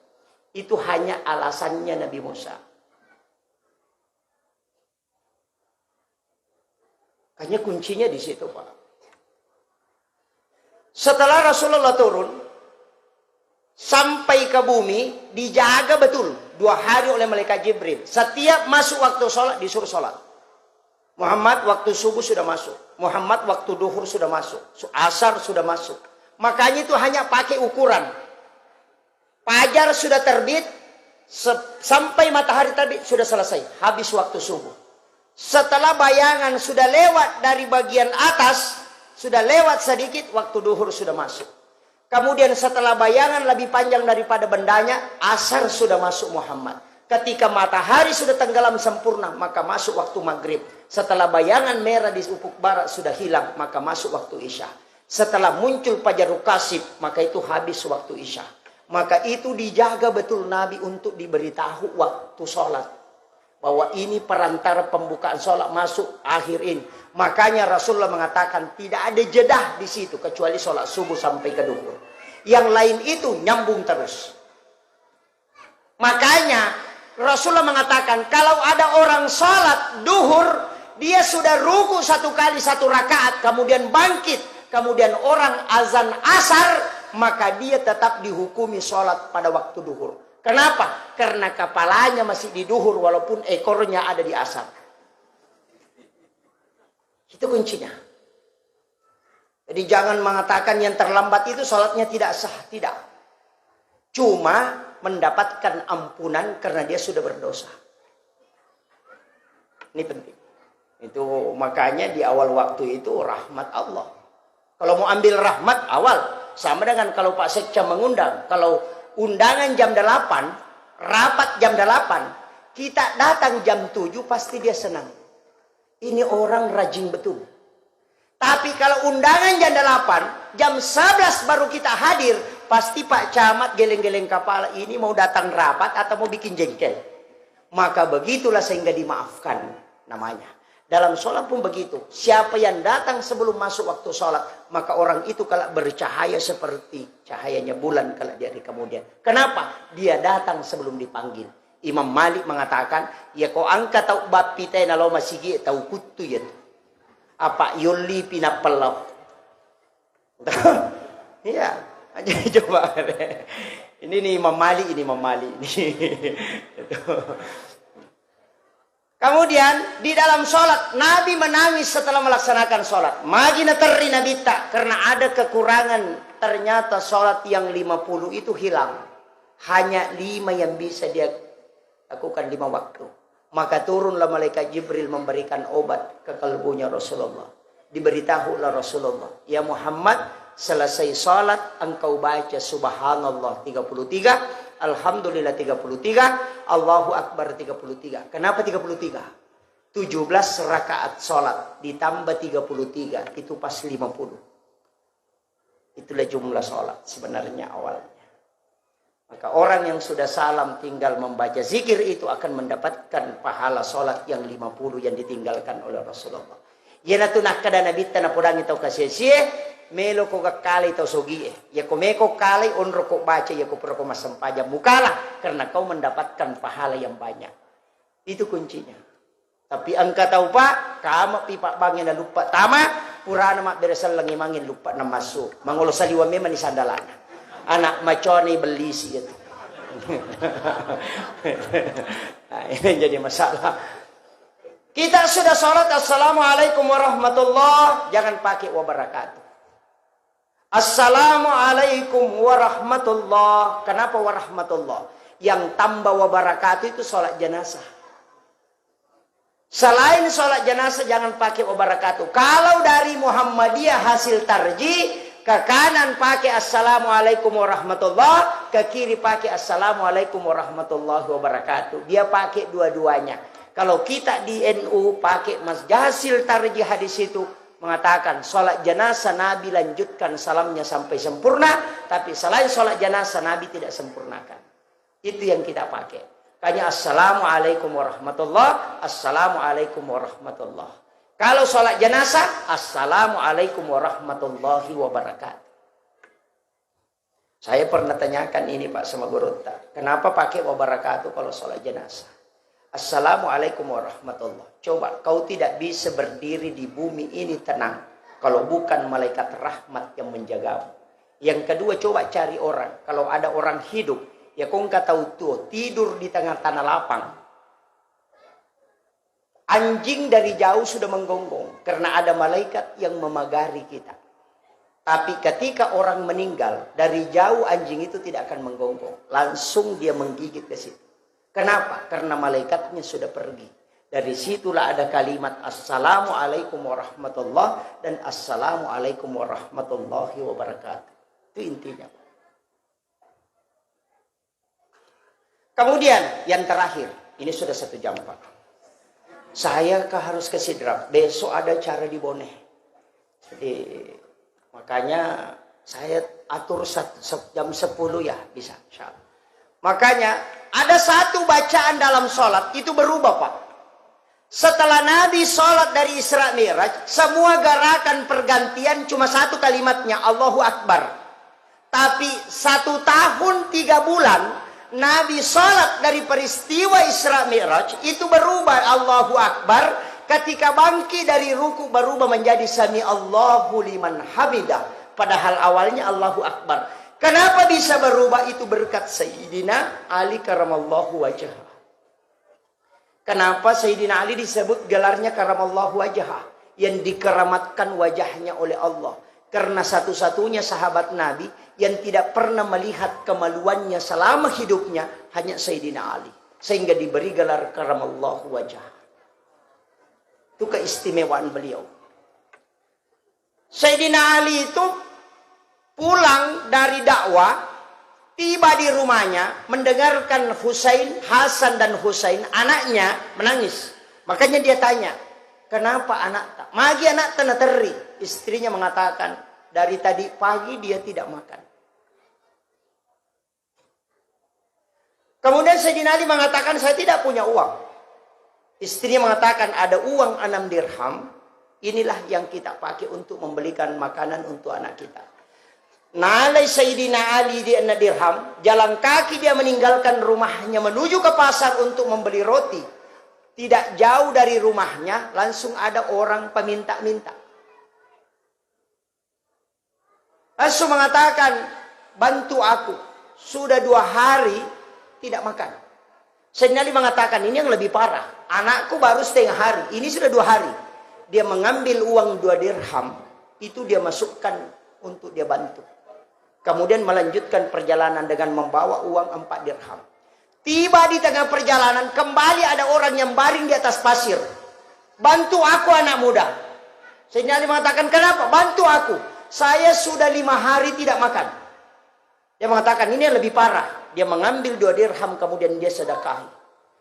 Itu hanya alasannya Nabi Musa. Hanya kuncinya di situ, Pak. Setelah Rasulullah turun, sampai ke bumi, dijaga betul 2 hari oleh malaikat Jibril. Setiap masuk waktu sholat, disuruh sholat. Muhammad waktu subuh sudah masuk. Muhammad waktu duhur sudah masuk. Asar sudah masuk. Makanya itu hanya pakai ukuran. Fajar sudah terbit. Sampai matahari terbit sudah selesai. Habis waktu subuh. Setelah bayangan sudah lewat dari bagian atas. Sudah lewat sedikit. Waktu duhur sudah masuk. Kemudian setelah bayangan lebih panjang daripada bendanya. Asar sudah masuk Muhammad. Ketika matahari sudah tenggelam sempurna, maka masuk waktu maghrib. Setelah bayangan merah di ufuk barat sudah hilang, maka masuk waktu isya. Setelah muncul fajarul kasib, maka itu habis waktu isya. Maka itu dijaga betul Nabi untuk diberitahu waktu sholat. Bahwa ini perantara pembukaan sholat masuk akhir ini. Makanya Rasulullah mengatakan tidak ada jedah di situ kecuali sholat subuh sampai ke duhur. Yang lain itu nyambung terus. Makanya Rasulullah mengatakan, kalau ada orang salat duhur, dia sudah ruku 1 kali 1 rakaat, kemudian bangkit, kemudian orang azan asar, maka dia tetap dihukumi salat pada waktu duhur. Kenapa? Karena kepalanya masih di duhur, walaupun ekornya ada di asar. Itu kuncinya. Jadi jangan mengatakan yang terlambat itu salatnya tidak sah, tidak. Cuma mendapatkan ampunan karena dia sudah berdosa. Ini penting. Itu makanya di awal waktu itu rahmat Allah. Kalau mau ambil rahmat awal, sama dengan kalau Pak Sekca mengundang. Kalau undangan jam 8, rapat jam 8, kita datang jam 7 pasti dia senang. Ini orang rajin betul. Tapi kalau undangan jam 8, jam 11 baru kita hadir, pasti Pak Camat geleng-geleng kepala, ini mau datang rapat atau mau bikin jengkel. Maka begitulah sehingga dimaafkan namanya. Dalam sholat pun begitu. Siapa yang datang sebelum masuk waktu sholat, maka orang itu kalau bercahaya seperti cahayanya bulan kalau dari kemudian. Kenapa? Dia datang sebelum dipanggil. Imam Malik mengatakan, ya kau angkat tau bapitay na lo masigi tau kutu ya. Apa Yuli pinapelok. Iya, aja coba. Ini nih Imam Malik, ini Imam Malik. Kemudian di dalam sholat Nabi menangis setelah melaksanakan sholat. Magina terri Nabi tak karena ada kekurangan. Ternyata sholat yang 50 itu hilang. Hanya 5 yang bisa dia lakukan 5 waktu. Maka turunlah malaikat Jibril memberikan obat ke kalbunya Rasulullah. Diberitahulah Rasulullah, ya Muhammad, selesai sholat engkau baca subhanallah 33, alhamdulillah 33, Allahu Akbar 33. Kenapa 33? 17 rakaat sholat ditambah 33 itu pas 50. Itulah jumlah sholat sebenarnya awalnya. Maka orang yang sudah salam tinggal membaca zikir itu akan mendapatkan pahala sholat yang 50 yang ditinggalkan oleh Rasulullah. Yana tu nakada nabi tanah podang itu kasih melo ko kali tau sogi ya ko meko kali onro ko baca ya ko pro ko masampaja mukalah karena kau mendapatkan pahala yang banyak. Itu kuncinya. Tapi angka tahu pak, kama pipa bangin na lupa tama purana mak beresal langi mangin lupa na masuk. Mangulo saliwa memang di sandalana. Anak maconi beli sih itu. Nah, ini jadi masalah. Kita sudah sholat assalamualaikum warahmatullah, jangan pakai wabarakatuh. Assalamualaikum warahmatullah. Kenapa warahmatullah? Yang tambah wabarakatuh itu sholat jenazah. Selain sholat jenazah jangan pakai wabarakatuh. Kalau dari Muhammadiyah hasil tarjih, ke kanan pakai assalamualaikum warahmatullah, ke kiri pakai assalamualaikum warahmatullahi wabarakatuh. Dia pakai dua-duanya. Kalau kita di NU pakai hasil tarjih hadis itu mengatakan sholat jenazah Nabi lanjutkan salamnya sampai sempurna, tapi selain sholat jenazah Nabi tidak sempurnakan. Itu yang kita pakai. Kayaknya assalamualaikum warahmatullah, assalamualaikum warahmatullah. Kalau sholat jenazah, assalamualaikum warahmatullahi wabarakatuh. Saya pernah tanyakan ini Pak sama guru. Kenapa pakai wabarakatuh kalau sholat jenazah? Assalamualaikum warahmatullah. Coba kau tidak bisa berdiri di bumi ini tenang kalau bukan malaikat rahmat yang menjagamu. Yang kedua, coba cari orang. Kalau ada orang hidup, ya kau nggak tahu tuh tidur di tengah tanah lapang. Anjing dari jauh sudah menggonggong karena ada malaikat yang memagari kita. Tapi ketika orang meninggal, dari jauh anjing itu tidak akan menggonggong. Langsung dia menggigit ke situ. Kenapa? Karena malaikatnya sudah pergi. Dari situlah ada kalimat assalamualaikum warahmatullah dan assalamualaikum warahmatullahi wabarakatuh. Itu intinya. Kemudian yang terakhir, ini sudah 1 jam Pak. Saya harus ke Sidrap. Besok ada acara di Boneh. Jadi makanya saya atur jam 10 ya bisa. Insyaallah. Makanya ada satu bacaan dalam sholat itu berubah Pak. Setelah Nabi sholat dari Isra Mi'raj, semua gerakan pergantian cuma satu kalimatnya Allahu Akbar. Tapi 1 tahun 3 bulan Nabi sholat dari peristiwa Isra Mi'raj itu berubah Allahu Akbar. Ketika bangkit dari ruku berubah menjadi Sami Allahu liman hamidah. Padahal awalnya Allahu Akbar. Kenapa bisa berubah? Itu berkat Sayyidina Ali karamallahu wajhah. Kenapa Sayyidina Ali disebut gelarnya karamallahu wajhah? Yang dikeramatkan wajahnya oleh Allah. Karena satu-satunya sahabat Nabi yang tidak pernah melihat kemaluannya selama hidupnya hanya Sayyidina Ali. Sehingga diberi gelar karamallahu wajah. Itu keistimewaan beliau. Sayyidina Ali itu pulang dari dakwah, tiba di rumahnya, mendengarkan Hasan dan Husain, anaknya menangis. Makanya dia tanya, kenapa anak tak? Magi anak tanah teri. Istrinya mengatakan, dari tadi pagi dia tidak makan. Kemudian Sayyidina Ali mengatakan, saya tidak punya uang. Istrinya mengatakan, ada uang 6 dirham. Inilah yang kita pakai untuk membelikan makanan untuk anak kita. Nalai Sayyidina Ali di 6 dirham. Jalan kaki dia meninggalkan rumahnya menuju ke pasar untuk membeli roti. Tidak jauh dari rumahnya, langsung ada orang peminta-minta. Langsung mengatakan, bantu aku. Sudah 2 hari tidak makan. Sayyidina Ali mengatakan, ini yang lebih parah. Anakku baru setengah hari, ini sudah 2 hari. Dia mengambil uang 2 dirham, itu dia masukkan untuk dia bantu. Kemudian melanjutkan perjalanan dengan membawa uang 4 dirham. Tiba di tengah perjalanan, kembali ada orang yang baring di atas pasir. Bantu aku anak muda. Sayyidina Ali mengatakan, kenapa? Bantu aku. Saya sudah 5 hari tidak makan. Dia mengatakan, ini yang lebih parah. Dia mengambil 2 dirham, kemudian dia sedekahi.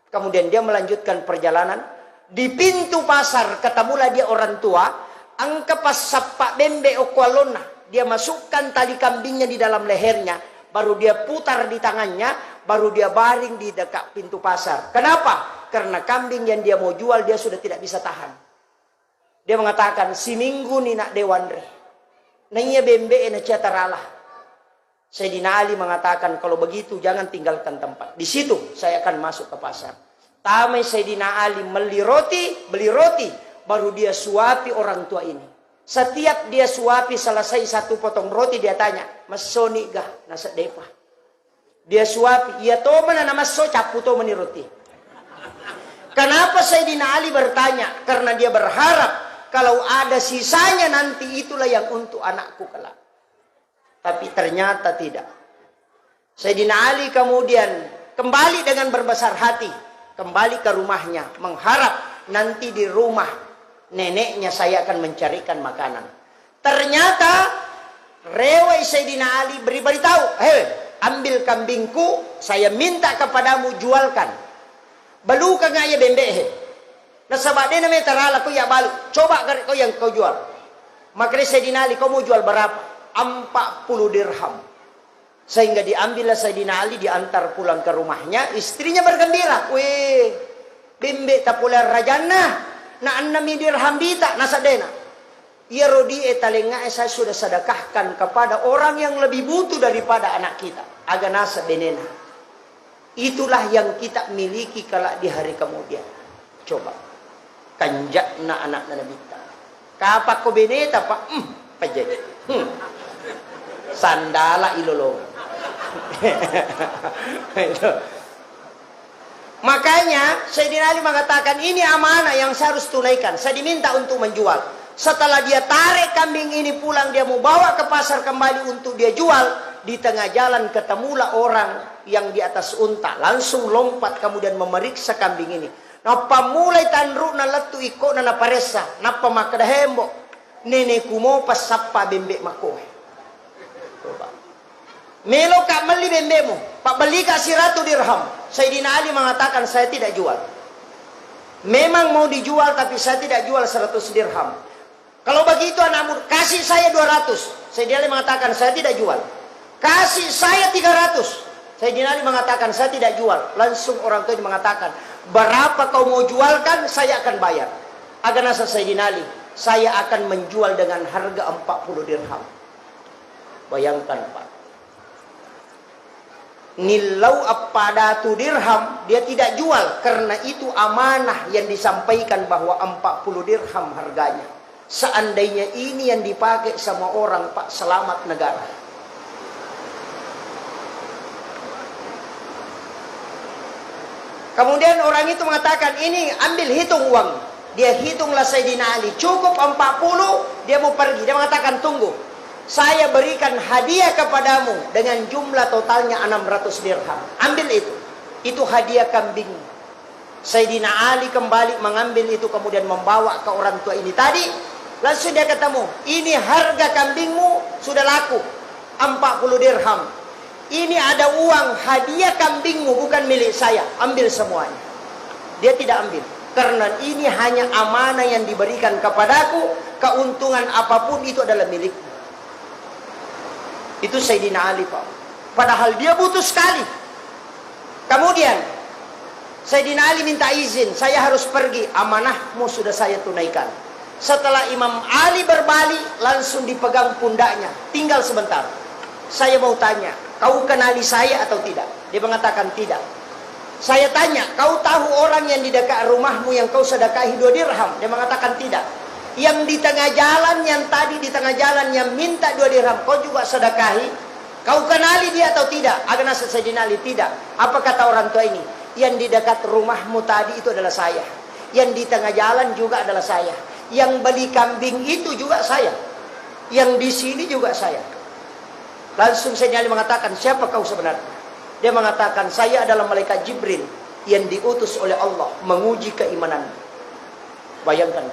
Kemudian dia melanjutkan perjalanan. Di pintu pasar, ketemulah dia orang tua. Angka pas sapa bembe okwalona. Dia masukkan tali kambingnya di dalam lehernya. Baru dia putar di tangannya. Baru dia baring di dekat pintu pasar. Kenapa? Karena kambing yang dia mau jual, dia sudah tidak bisa tahan. Dia mengatakan, si minggu ni nak dewanre. Nanya bembe na cataralah. Sayyidina Ali mengatakan, kalau begitu jangan tinggalkan tempat. Di situ saya akan masuk ke pasar. Tamai Sayyidina Ali beli roti, baru dia suapi orang tua ini. Setiap dia suapi selesai 1 potong roti, dia tanya, mas soni gah nasa depa. Dia suapi, iya to mana nama so capu to meni roti. Kenapa Sayyidina Ali bertanya? Karena dia berharap kalau ada sisanya nanti itulah yang untuk anakku kelak. Tapi ternyata tidak. Sayyidina Ali kemudian kembali dengan berbesar hati. Kembali ke rumahnya. Mengharap nanti di rumah neneknya saya akan mencarikan makanan. Ternyata rewai Sayyidina Ali beritahu, hei, ambil kambingku, saya minta kepadamu jualkan. Balu kagak ya bembe he. Nasabade na may tarala ko ya balu. Coba kau yang kau jual. Makanya Sayyidina Ali, kau mau jual berapa? 40 dirham. Sehingga diambillah Sayyidina Ali, diantar pulang ke rumahnya. Istrinya bergembira. Weh, bimbe tapular rajana. Na 6 dirham bita, nasadena. Ia rodi talenga saya sudah sedekahkan kepada orang yang lebih butuh daripada anak kita. Aga nasa benena. Itulah yang kita miliki kelak di hari kemudian. Coba. Kanjak na anak na nabita. Kapak ko bineta pa, pajay. Sandala ilolong. Makanya Sayyidina Ali mengatakan ini amanah yang saya harus tunaikan. Saya diminta untuk menjual. Setelah dia tarik kambing ini pulang, dia mau bawa ke pasar kembali untuk dia jual. Di tengah jalan ketemulah orang yang di atas unta. Langsung lompat kemudian memeriksa kambing ini. Napa mulai tanru na latu iko na naparesa. Napa makadahembo. Neneku mo pasapa bembe makohe. Melo ka meli bembe mo. Pak beli kasih 100 dirham. Sayyidina Ali mengatakan saya tidak jual. Memang mau dijual tapi saya tidak jual 100 dirham. Kalau begitu anak muda, kasih saya 200. Sayyidina Ali mengatakan saya tidak jual. Kasih saya 300. Sayyidina Ali mengatakan saya tidak jual. Langsung orang tua mengatakan, berapa kau mau jualkan, saya akan bayar. Agar nasa Sayyidina Ali, saya akan menjual dengan harga 40 dirham. Bayangkan Pak. Nilau apada tu dirham, dia tidak jual. Karena itu amanah yang disampaikan bahwa 40 dirham harganya. Seandainya ini yang dipakai sama orang, Pak, selamat negara. Kemudian orang itu mengatakan, ini ambil hitung uang. Dia hitunglah Sayyidina Ali. Cukup 40, dia mau pergi. Dia mengatakan, tunggu. Saya berikan hadiah kepadamu dengan jumlah totalnya 600 dirham. Ambil itu. Itu hadiah kambing. Sayyidina Ali kembali mengambil itu, kemudian membawa ke orang tua ini tadi. Langsung dia ketemu, ini harga kambingmu sudah laku. 40 dirham. Ini ada uang hadiah kambingmu, bukan milik saya. Ambil semuanya. Dia tidak ambil. Karena ini hanya amanah yang diberikan kepadaku. Keuntungan apapun itu adalah milikku. Itu Sayyidina Ali, Pak. Padahal dia butuh sekali. Kemudian Sayyidina Ali minta izin, saya harus pergi. Amanahmu sudah saya tunaikan. Setelah Imam Ali berbalik, langsung dipegang pundaknya. Tinggal sebentar. Saya mau tanya, kau kenali saya atau tidak? Dia mengatakan tidak. Saya tanya, kau tahu orang yang di dekat rumahmu yang kau sedekahi 2 dirham? Dia mengatakan tidak. Yang di tengah jalan, yang tadi di tengah jalan yang minta 2 dirham, kau juga sedekahi? Kau kenali dia atau tidak? Agak Sayyidina Ali, tidak. Apa kata orang tua ini? Yang di dekat rumahmu tadi itu adalah saya. Yang di tengah jalan juga adalah saya. Yang beli kambing itu juga saya. Yang di sini juga saya. Langsung Sayyidina Ali mengatakan, siapa kau sebenarnya? Dia mengatakan, saya adalah malaikat Jibril yang diutus oleh Allah menguji keimanan. Bayangkan.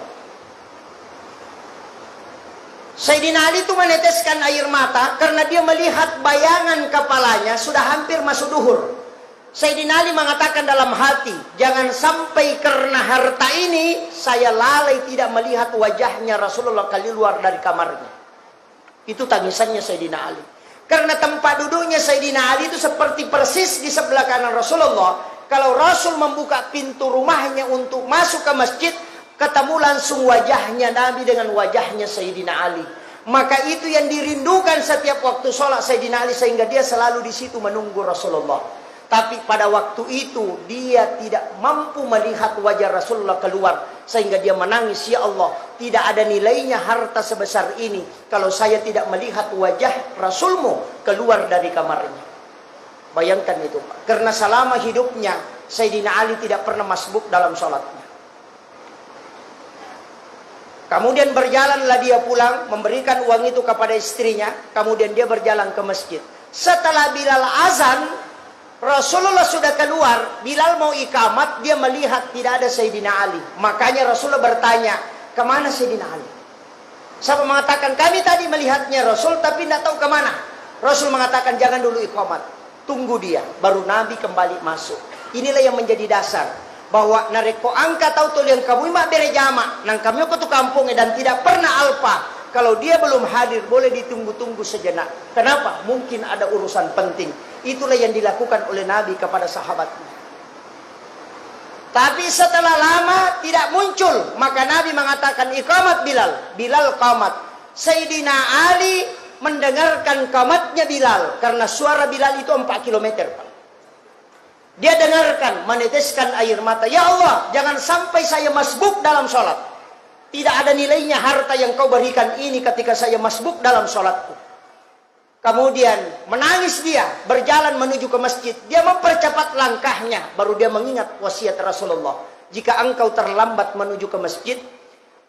Sayyidina Ali itu meneteskan air mata karena dia melihat bayangan kepalanya sudah hampir masuk duhur. Sayyidina Ali mengatakan dalam hati, jangan sampai karena harta ini saya lalai tidak melihat wajahnya Rasulullah keluar dari kamarnya. Itu tangisannya Sayyidina Ali. Karena tempat duduknya Sayyidina Ali itu seperti persis di sebelah kanan Rasulullah. Kalau Rasul membuka pintu rumahnya untuk masuk ke masjid, ketemu langsung wajahnya Nabi dengan wajahnya Sayyidina Ali. Maka itu yang dirindukan setiap waktu sholat Sayyidina Ali, sehingga dia selalu di situ menunggu Rasulullah. Tapi pada waktu itu dia tidak mampu melihat wajah Rasulullah keluar, sehingga dia menangis, ya Allah, tidak ada nilainya harta sebesar ini kalau saya tidak melihat wajah Rasulmu keluar dari kamarnya. Bayangkan itu, Pak. Karena selama hidupnya Sayyidina Ali tidak pernah masbuk dalam sholatnya. Kemudian berjalanlah dia pulang, memberikan uang itu kepada istrinya. Kemudian dia berjalan ke masjid. Setelah Bilal azan, Rasulullah sudah keluar. Bilal mau ikamat, dia melihat tidak ada Sayyidina Ali. Makanya Rasulullah bertanya, kemana Sayyidina Ali? Sahabat mengatakan, kami tadi melihatnya Rasul, tapi tidak tahu kemana. Rasul mengatakan, jangan dulu ikamat, tunggu dia, baru Nabi kembali masuk. Inilah yang menjadi dasar, bahwa nareko angka tahu tuh yang kamu mak bere jama, nang kami ke tu kampung dan tidak pernah alpa. Kalau dia belum hadir, boleh ditunggu-tunggu sejenak. Kenapa? Mungkin ada urusan penting. Itulah yang dilakukan oleh Nabi kepada sahabatnya. Tapi setelah lama tidak muncul, maka Nabi mengatakan, iqamat Bilal. Bilal qamat. Sayyidina Ali mendengarkan qamatnya Bilal, karena suara Bilal itu 4 kilometer. Dia dengarkan, meneteskan air mata. Ya Allah, jangan sampai saya masbuk dalam sholat. Tidak ada nilainya harta yang kau berikan ini ketika saya masbuk dalam sholatku. Kemudian menangis dia, berjalan menuju ke masjid. Dia mempercepat langkahnya, baru dia mengingat wasiat Rasulullah. Jika engkau terlambat menuju ke masjid,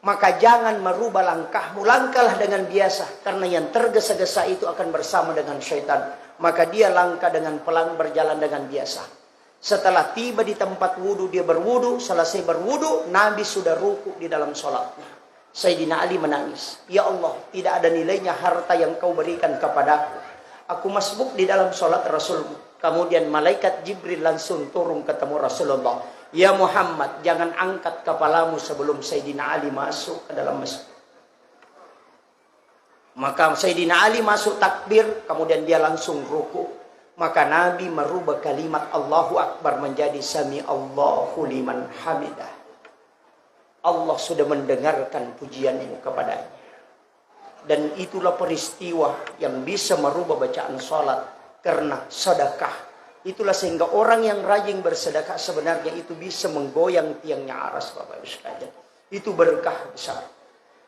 maka jangan merubah langkahmu. Langkahlah dengan biasa, karena yang tergesa-gesa itu akan bersama dengan syaitan. Maka dia langkah dengan pelan, berjalan dengan biasa. Setelah tiba di tempat wudu, dia berwudu. Selesai berwudu, Nabi sudah ruku di dalam sholatnya. Sayyidina Ali menangis. Ya Allah, tidak ada nilainya harta yang kau berikan kepadaku. Aku masbuk di dalam sholat Rasulmu. Kemudian malaikat Jibril langsung turun ketemu Rasulullah. Ya Muhammad, jangan angkat kepalamu sebelum Sayyidina Ali masuk ke dalam masjid. Maka Sayyidina Ali masuk takbir, kemudian dia langsung ruku. Maka Nabi merubah kalimat Allahu Akbar menjadi Sami Allahu liman hamidah. Allah sudah mendengarkan pujian ini kepadanya. Dan itulah peristiwa yang bisa merubah bacaan sholat karena sedekah. Itulah sehingga orang yang rajin bersedekah sebenarnya itu bisa menggoyang tiangnya aras, Bapak Ibu sekalian. Itu berkah besar.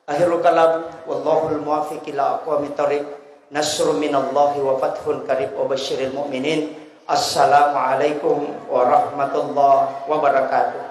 Akhirul kalam, wallahul muwaffiq ila aqwamit thoriq. Nasrun minallahi wa fathun qarib wa basyiril mu'minin. Assalamualaikum warahmatullahi wabarakatuh.